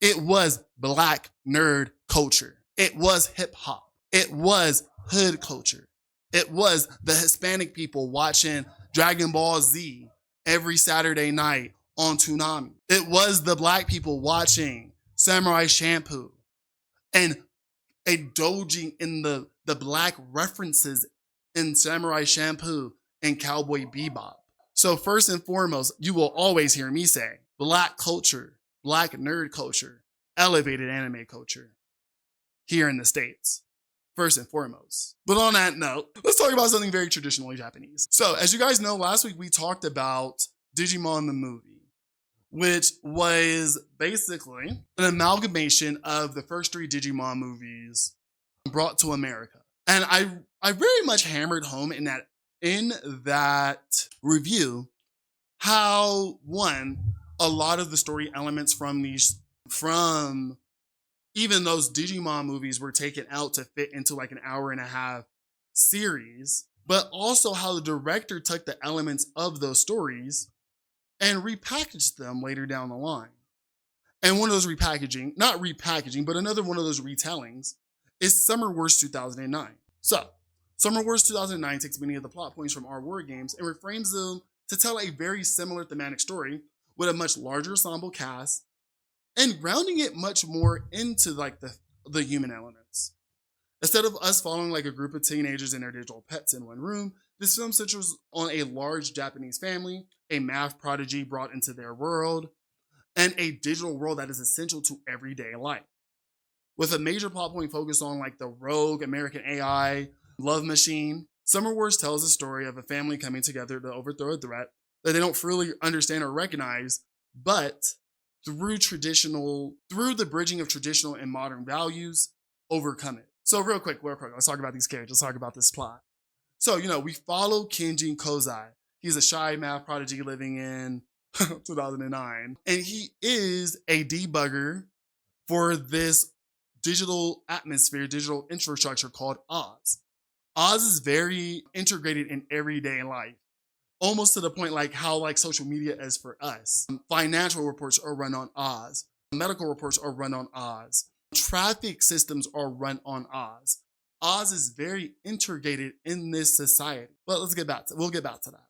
It was Black nerd culture. It was hip hop. It was hood culture. It was the Hispanic people watching Dragon Ball Z every Saturday night on Toonami. It was the Black people watching Samurai Champloo and indulging in the Black references in Samurai Champloo and Cowboy Bebop. So first and foremost, you will always hear me say Black culture, Black nerd culture, elevated anime culture here in the States, first and foremost. But on that note, let's talk about something very traditionally Japanese. So as you guys know, last week we talked about Digimon the movie, which was basically an amalgamation of the first 3 Digimon movies brought to America. And I very much hammered home in that review how, one, a lot of the story elements from even those Digimon movies were taken out to fit into like an hour and a half series, but also how the director took the elements of those stories and repackaged them later down the line. And one of those not repackaging, but another one of those retellings is Summer Wars 2009. So, Summer Wars 2009 takes many of the plot points from our war games and reframes them to tell a very similar thematic story with a much larger ensemble cast and grounding it much more into like the human elements. Instead of us following like a group of teenagers and their digital pets in one room, this film centers on a large Japanese family, a math prodigy brought into their world, and a digital world that is essential to everyday life. With a major plot point focused on like the rogue American AI love machine, Summer Wars tells a story of a family coming together to overthrow a threat that they don't fully understand or recognize, but through the bridging of traditional and modern values, overcome it. So real quick, let's talk about these characters, let's talk about this plot. So, we follow Kenji Kozai. He's a shy math prodigy living in 2009. And he is a debugger for this digital atmosphere, digital infrastructure called Oz. Oz is very integrated in everyday life, almost to the point like how like social media is for us. Financial reports are run on Oz. Medical reports are run on Oz. Traffic systems are run on Oz. Oz is very integrated in this society. But we'll get back to that.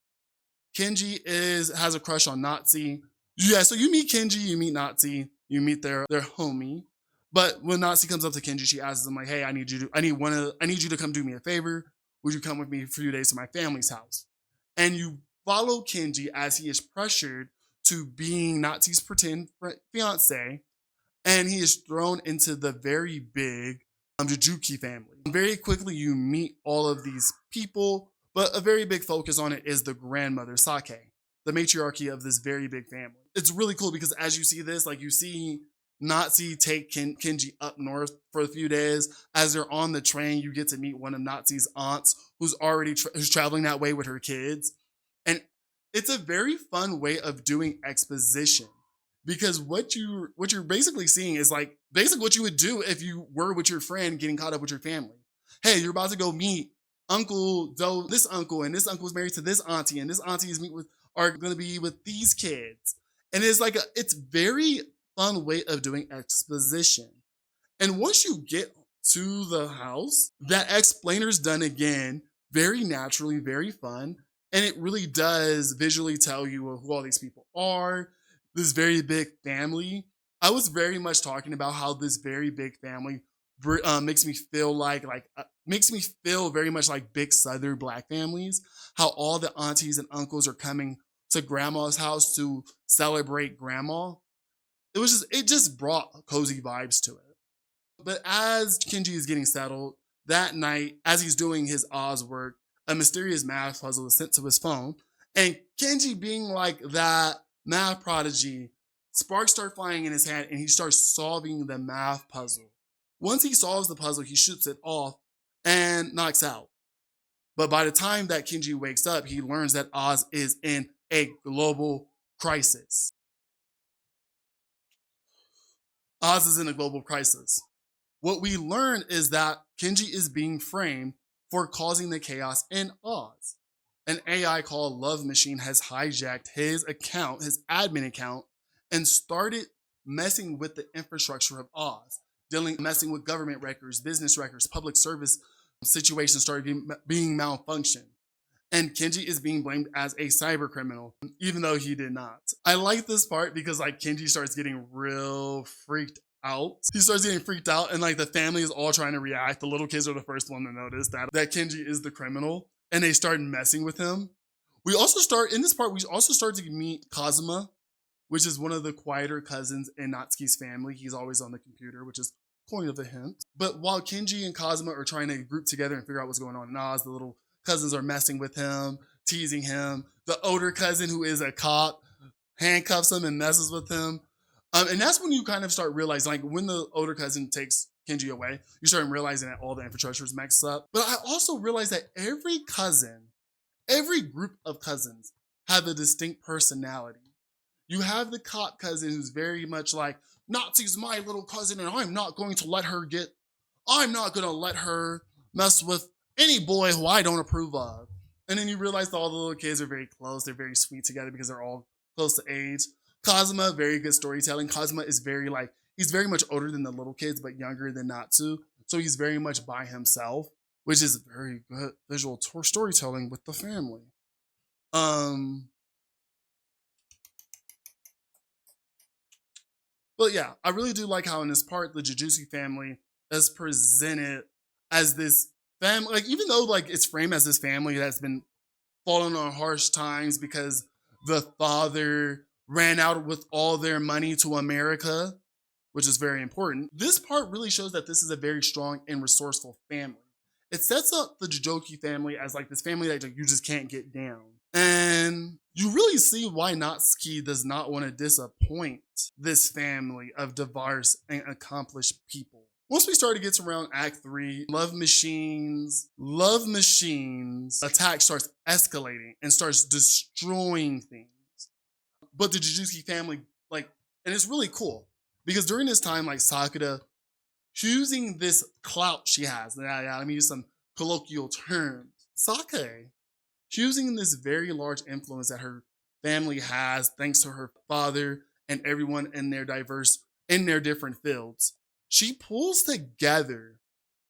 Kenji has a crush on Natsu. Yeah, so you meet Kenji, you meet Natsu, you meet their homie. But when Natsu comes up to Kenji, she asks him like, "Hey, I need you to come do me a favor. Would you come with me for a few days to my family's house?" And you follow Kenji as he is pressured to being Natsu's pretend fiance, and he is thrown into the very big Jujuki family. Very quickly, you meet all of these people, but a very big focus on it is the grandmother, Sake, the matriarchy of this very big family. It's really cool because as you see this, like you see Natsu take Kenji up north for a few days. As they're on the train, you get to meet one of Natsu's aunts who's already who's traveling that way with her kids. And it's a very fun way of doing exposition because what you're basically seeing is like basically what you would do if you were with your friend getting caught up with your family. Hey, you're about to go meet Uncle Joe, this uncle, and this uncle is married to this auntie, and this auntie are going to be with these kids. And it's very fun way of doing exposition. And once you get to the house, that explainer's done again, very naturally, very fun. And it really does visually tell you who all these people are, this very big family. I was very much talking about how this very big family makes me feel makes me feel very much like big Southern Black families, how all the aunties and uncles are coming to grandma's house to celebrate grandma. It just brought cozy vibes to it. But as Kenji is getting settled, that night, as he's doing his Oz work, a mysterious math puzzle is sent to his phone. And Kenji, being like that math prodigy, sparks start flying in his hand and he starts solving the math puzzle. Once he solves the puzzle, he shoots it off and knocks out. But by the time that Kenji wakes up, he learns that Oz is in a global crisis. Oz is in a global crisis. What we learn is that Kenji is being framed for causing the chaos in Oz. An AI called Love Machine has hijacked his account, his admin account, and started messing with the infrastructure of Oz, messing with government records, business records, public service situations started being malfunctioned. And Kenji is being blamed as a cyber criminal, even though he did not. I like this part because Kenji starts getting real freaked out. He starts getting freaked out and the family is all trying to react. The little kids are the first one to notice that Kenji is the criminal and they start messing with him. We also start to meet Kazuma, which is one of the quieter cousins in Natsuki's family. He's always on the computer, which is point of a hint. But while Kenji and Kazuma are trying to group together and figure out what's going on in Oz, the little cousins are messing with him, teasing him. The older cousin, who is a cop, handcuffs him and messes with him. And that's when you kind of start realizing, when the older cousin takes Kenji away, you start realizing that all the infrastructure is mixed up. But I also realized that every group of cousins have a distinct personality. You have the cop cousin who's very much like, Natsu's my little cousin and I'm not going to let her mess with any boy who I don't approve of. And then you realize that all the little kids are very close. They're very sweet together because they're all close to age. Kazuma, very good storytelling. Kazuma is he's very much older than the little kids, but younger than Natsu. So he's very much by himself, which is very good visual storytelling with the family. But yeah, I really do like how in this part, the Jujutsu family is presented as this family, even though it's framed as this family that's been falling on harsh times because the father ran out with all their money to America, which is very important. This part really shows that this is a very strong and resourceful family. It sets up the Jojoki family as this family that you just can't get down. And you really see why Natsuki does not want to disappoint this family of diverse and accomplished people. Once we start to get to around Act 3, Love Machine's attack starts escalating and starts destroying things. But the Jujutsu family, and it's really cool because during this time, Sakura, using this clout she has, let me use some colloquial terms. Sake, using this very large influence that her family has, thanks to her father and everyone in their diverse in their different fields. She pulls together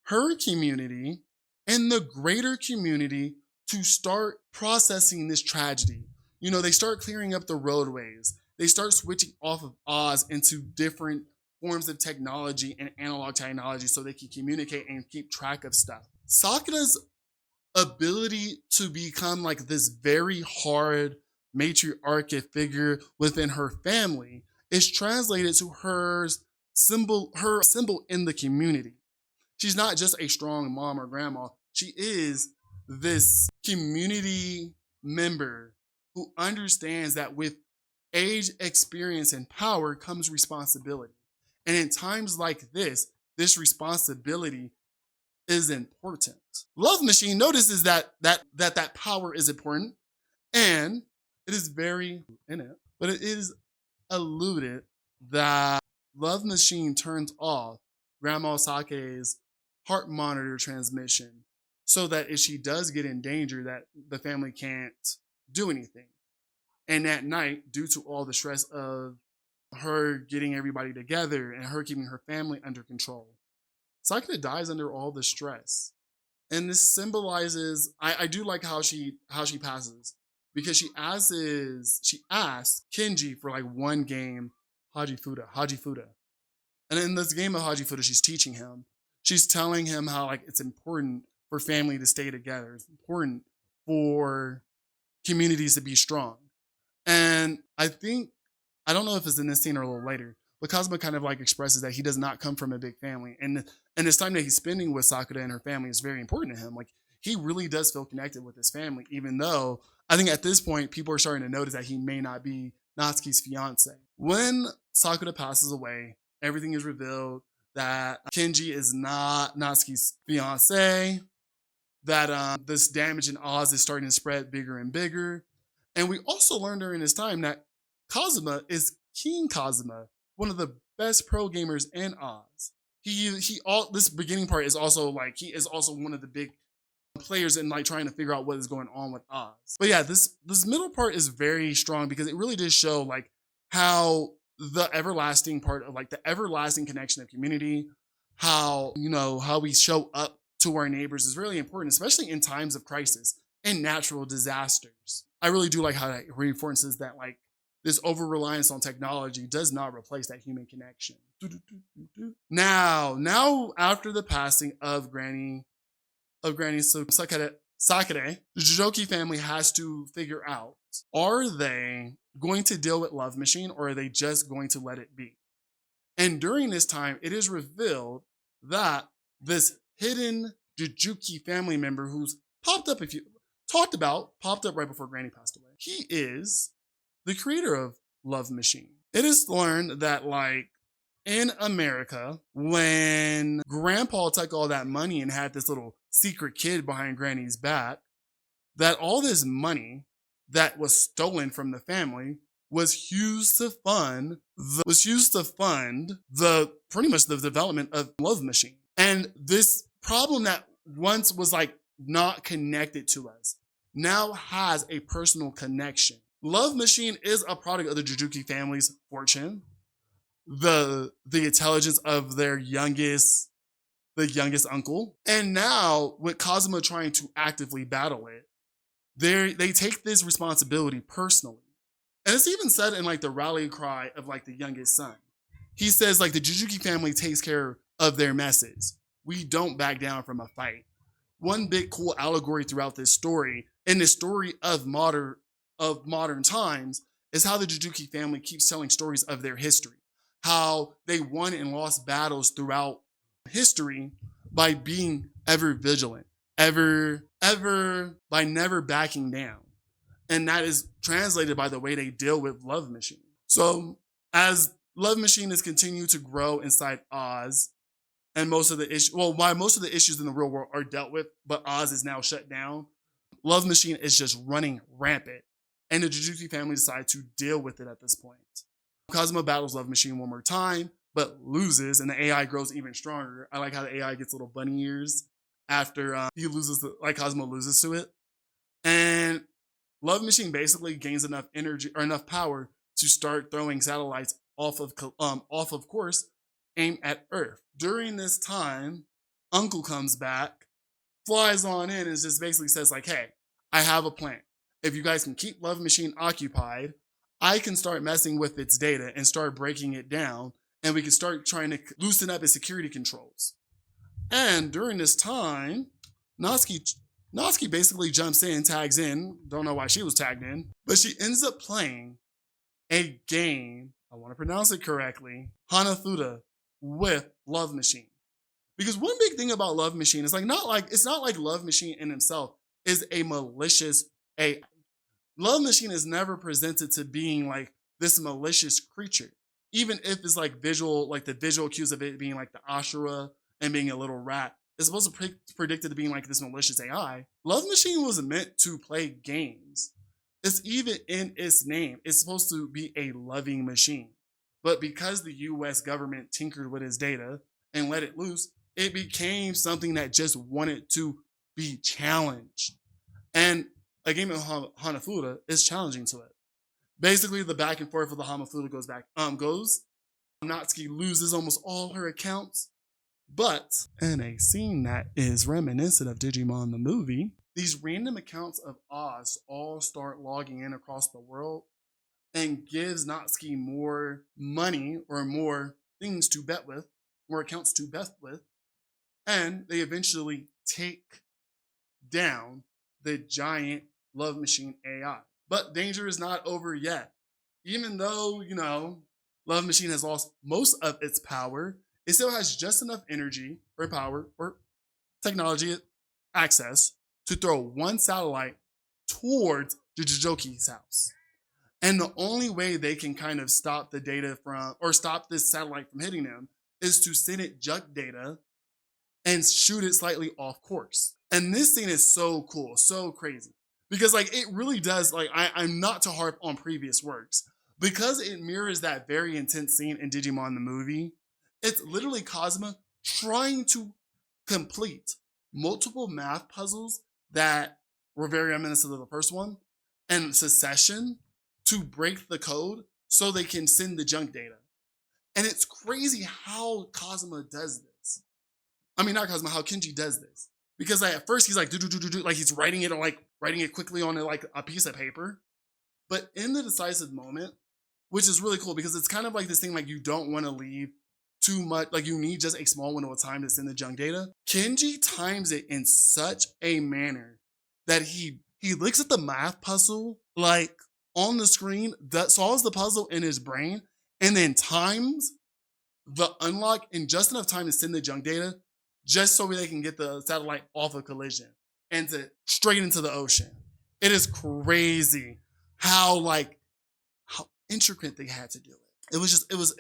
her community and the greater community to start processing this tragedy. You know, they start clearing up the roadways. They start switching off of Oz into different forms of technology and analog technology so they can communicate and keep track of stuff. Sakura's ability to become like this very hard matriarchic figure within her family is translated to her symbol in the community. She's not just a strong mom or grandma. She is this community member who understands that with age, experience, and power comes responsibility. And in times like this responsibility is important. Love Machine notices that power is important, and it is very in it, but it is alluded that Love Machine turns off Grandma Sake's heart monitor transmission so that if she does get in danger, that the family can't do anything. And at night, due to all the stress of her getting everybody together and her keeping her family under control, Sakura dies under all the stress. And this symbolizes, I do like how she passes, because she asks Kenji for like one game, Haji Fuda. And in this game of Haji Fuda, she's teaching him. She's telling him how like it's important for family to stay together. It's important for communities to be strong. And I don't know if it's in this scene or a little later, but Kazuma kind of like expresses that he does not come from a big family. And this time that he's spending with Sakura and her family is very important to him. Like, he really does feel connected with his family, even though I think at this point, people are starting to notice that he may not be Natsuki's fiance. When Sakura passes away, everything is revealed that Kenji is not Natsuki's fiance, that this damage in Oz is starting to spread bigger and bigger. And we also learned during this time that Kazuma is King Kazuma, one of the best pro gamers in Oz. This beginning part is also like, he is also one of the big players in like trying to figure out what is going on with Oz. But yeah, this middle part is very strong because it really does show like how the everlasting part of like the everlasting connection of community, how, you know, how we show up to our neighbors is really important, especially in times of crisis and natural disasters. I really do like how that reinforces that like this over-reliance on technology does not replace that human connection. Now after the passing of Granny Sakura, the Jojoki family has to figure out, are they going to deal with Love Machine or are they just going to let it be? And during this time, it is revealed that this hidden Jojoki family member who's popped up right before Granny passed away. He is the creator of Love Machine. It is learned that like in America, when Grandpa took all that money and had this little secret kid behind Granny's back, that all this money that was stolen from the family was used to fund the pretty much the development of Love Machine. And this problem that once was like not connected to us now has a personal connection. Love Machine is a product of the Jojoki family's fortune, the intelligence of their youngest uncle. And now with Kazuma trying to actively battle it, they take this responsibility personally. And it's even said in like the rally cry of like the youngest son. He says like the Jojoki family takes care of their messes. We don't back down from a fight. One big cool allegory throughout this story, and the story of modern times, is how the Jojoki family keeps telling stories of their history. How they won and lost battles throughout history by being ever vigilant, by never backing down. And that is translated by the way they deal with Love Machine. So as Love Machine has continued to grow inside Oz, and most of the issues in the real world are dealt with, but Oz is now shut down, Love Machine is just running rampant. And the Jojoki family decide to deal with it at this point. Kazuma battles Love Machine one more time, but loses, and the AI grows even stronger. I like how the AI gets little bunny ears after Kazuma loses to it. And Love Machine basically gains enough energy or enough power to start throwing satellites off of course, aimed at Earth. During this time, Uncle comes back, flies on in, and just basically says like, "Hey, I have a plan. If you guys can keep Love Machine occupied, I can start messing with its data and start breaking it down, and we can start trying to loosen up its security controls." And during this time, Natsuki basically jumps in, tags in. Don't know why she was tagged in, but she ends up playing a game. I want to pronounce it correctly. Hanafuda with Love Machine. Because one big thing about Love Machine is it's not like Love Machine in itself is a malicious AI. Love Machine is never presented to being like this malicious creature. Even if it's like visual, like the visual cues of it being like the Ashura and being a little rat, it's supposed to predict it to being like this malicious AI. Love Machine was meant to play games. It's even in its name. It's supposed to be a loving machine. But because the US government tinkered with its data and let it loose, it became something that just wanted to be challenged. And a game of Hanafuda is challenging to it. Basically, the back and forth of the Hanafuda goes. Natsuki loses almost all her accounts. But in a scene that is reminiscent of Digimon the movie, these random accounts of Oz all start logging in across the world and gives Natsuki more money or more things to bet with, more accounts to bet with, and they eventually take down the giant Love Machine AI. But danger is not over yet. Even though, Love Machine has lost most of its power, it still has just enough energy or power or technology access to throw one satellite towards the Jijoki's house. And the only way they can kind of stop the data or stop this satellite from hitting them is to send it junk data and shoot it slightly off course. And this scene is so cool, so crazy. Because it really does, I'm not to harp on previous works. Because it mirrors that very intense scene in Digimon the movie, it's literally Kazuma trying to complete multiple math puzzles that were very reminiscent of the first one and succession to break the code so they can send the junk data. And it's crazy how Kazuma does this. I mean, not Kazuma, how Kenji does this. Because at first he's like, do, like he's writing it quickly on a piece of paper. But in the decisive moment, which is really cool because it's kind of like this thing like you don't want to leave too much, like you need just a small window of time to send the junk data. Kenji times it in such a manner that he looks at the math puzzle on the screen, that solves the puzzle in his brain, and then times the unlock in just enough time to send the junk data just so they can get the satellite off of collision and to straight into the ocean. It is crazy how intricate they had to do it. It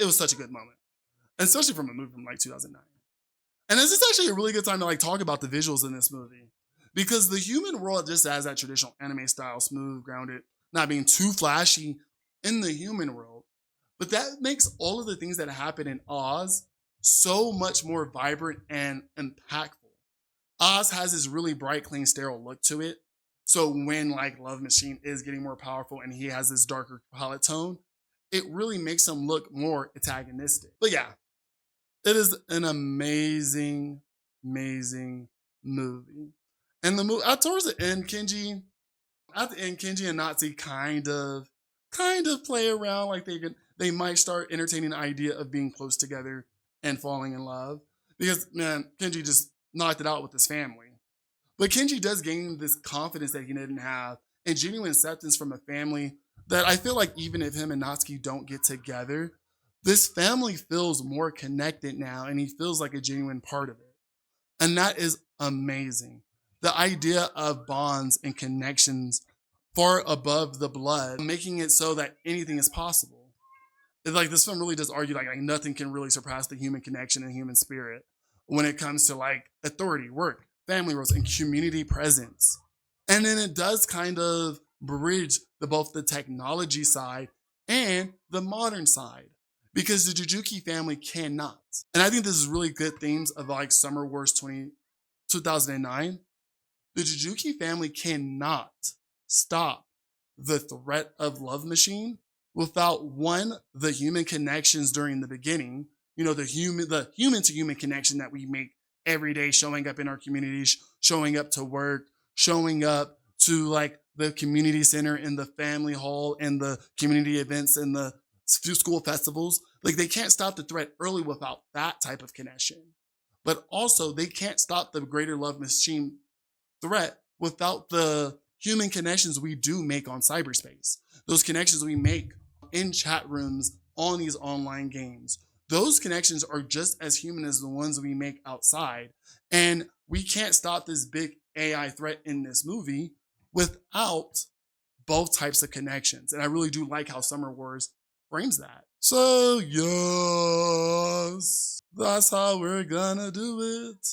was such a good moment. And especially from a movie from 2009. And this is actually a really good time to talk about the visuals in this movie. Because the human world just has that traditional anime style, smooth, grounded, not being too flashy in the human world. But that makes all of the things that happen in Oz so much more vibrant and impactful. Oz has this really bright, clean, sterile look to it. So when Love Machine is getting more powerful and he has this darker palette tone, it really makes him look more antagonistic. But yeah, it is an amazing, amazing movie. And the movie towards the end, Kenji and Natsuki kind of play around they might start entertaining the idea of being close together and falling in love. Because man, Kenji just knocked it out with his family. But Kenji does gain this confidence that he didn't have and genuine acceptance from a family that I feel like even if him and Natsuki don't get together, this family feels more connected now and he feels like a genuine part of it. And that is amazing. The idea of bonds and connections far above the blood, making it so that anything is possible. It's this film really does argue nothing can really surpass the human connection and human spirit when it comes to authority, work, family roles, and community presence. And then it does kind of bridge both the technology side and the modern side because the Jujuki family cannot. And I think this is really good themes of Summer Wars 2009. The Jujuki family cannot stop the threat of Love Machine without one, the human connections during the beginning, the human to human connection that we make every day, showing up in our communities, showing up to work, showing up to like the community center and the family hall and the community events and the school festivals. Like they can't stop the threat early without that type of connection. But also they can't stop the greater love machine threat without the human connections we do make on cyberspace. Those connections we make in chat rooms on these online games. Those connections are just as human as the ones we make outside. And we can't stop this big AI threat in this movie without both types of connections. And I really do like how Summer Wars frames that. So yes, that's how we're gonna do it.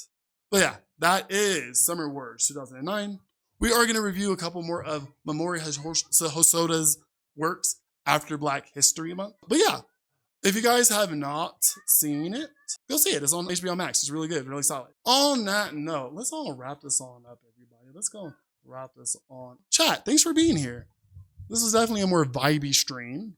But yeah, that is Summer Wars 2009. We are gonna review a couple more of Mamoru Hosoda's works after Black History Month. But yeah, if you guys have not seen it, go see it. It's on HBO Max. It's really good, really solid. On that note, let's all wrap this on up, everybody. Let's go wrap this on. Chat, thanks for being here. This is definitely a more vibey stream.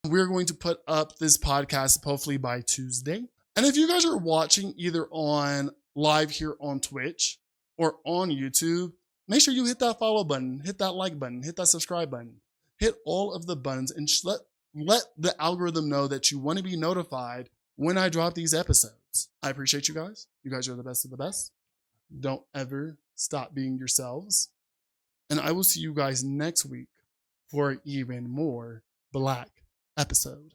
We're going to put up this podcast hopefully by Tuesday. And if you guys are watching either on live here on Twitch or on YouTube, make sure you hit that follow button, hit that like button, hit that subscribe button, hit all of the buttons, and let the algorithm know that you want to be notified when I drop these episodes. I appreciate you guys. You guys are the best of the best. Don't ever stop being yourselves. And I will see you guys next week for an even more Black episode.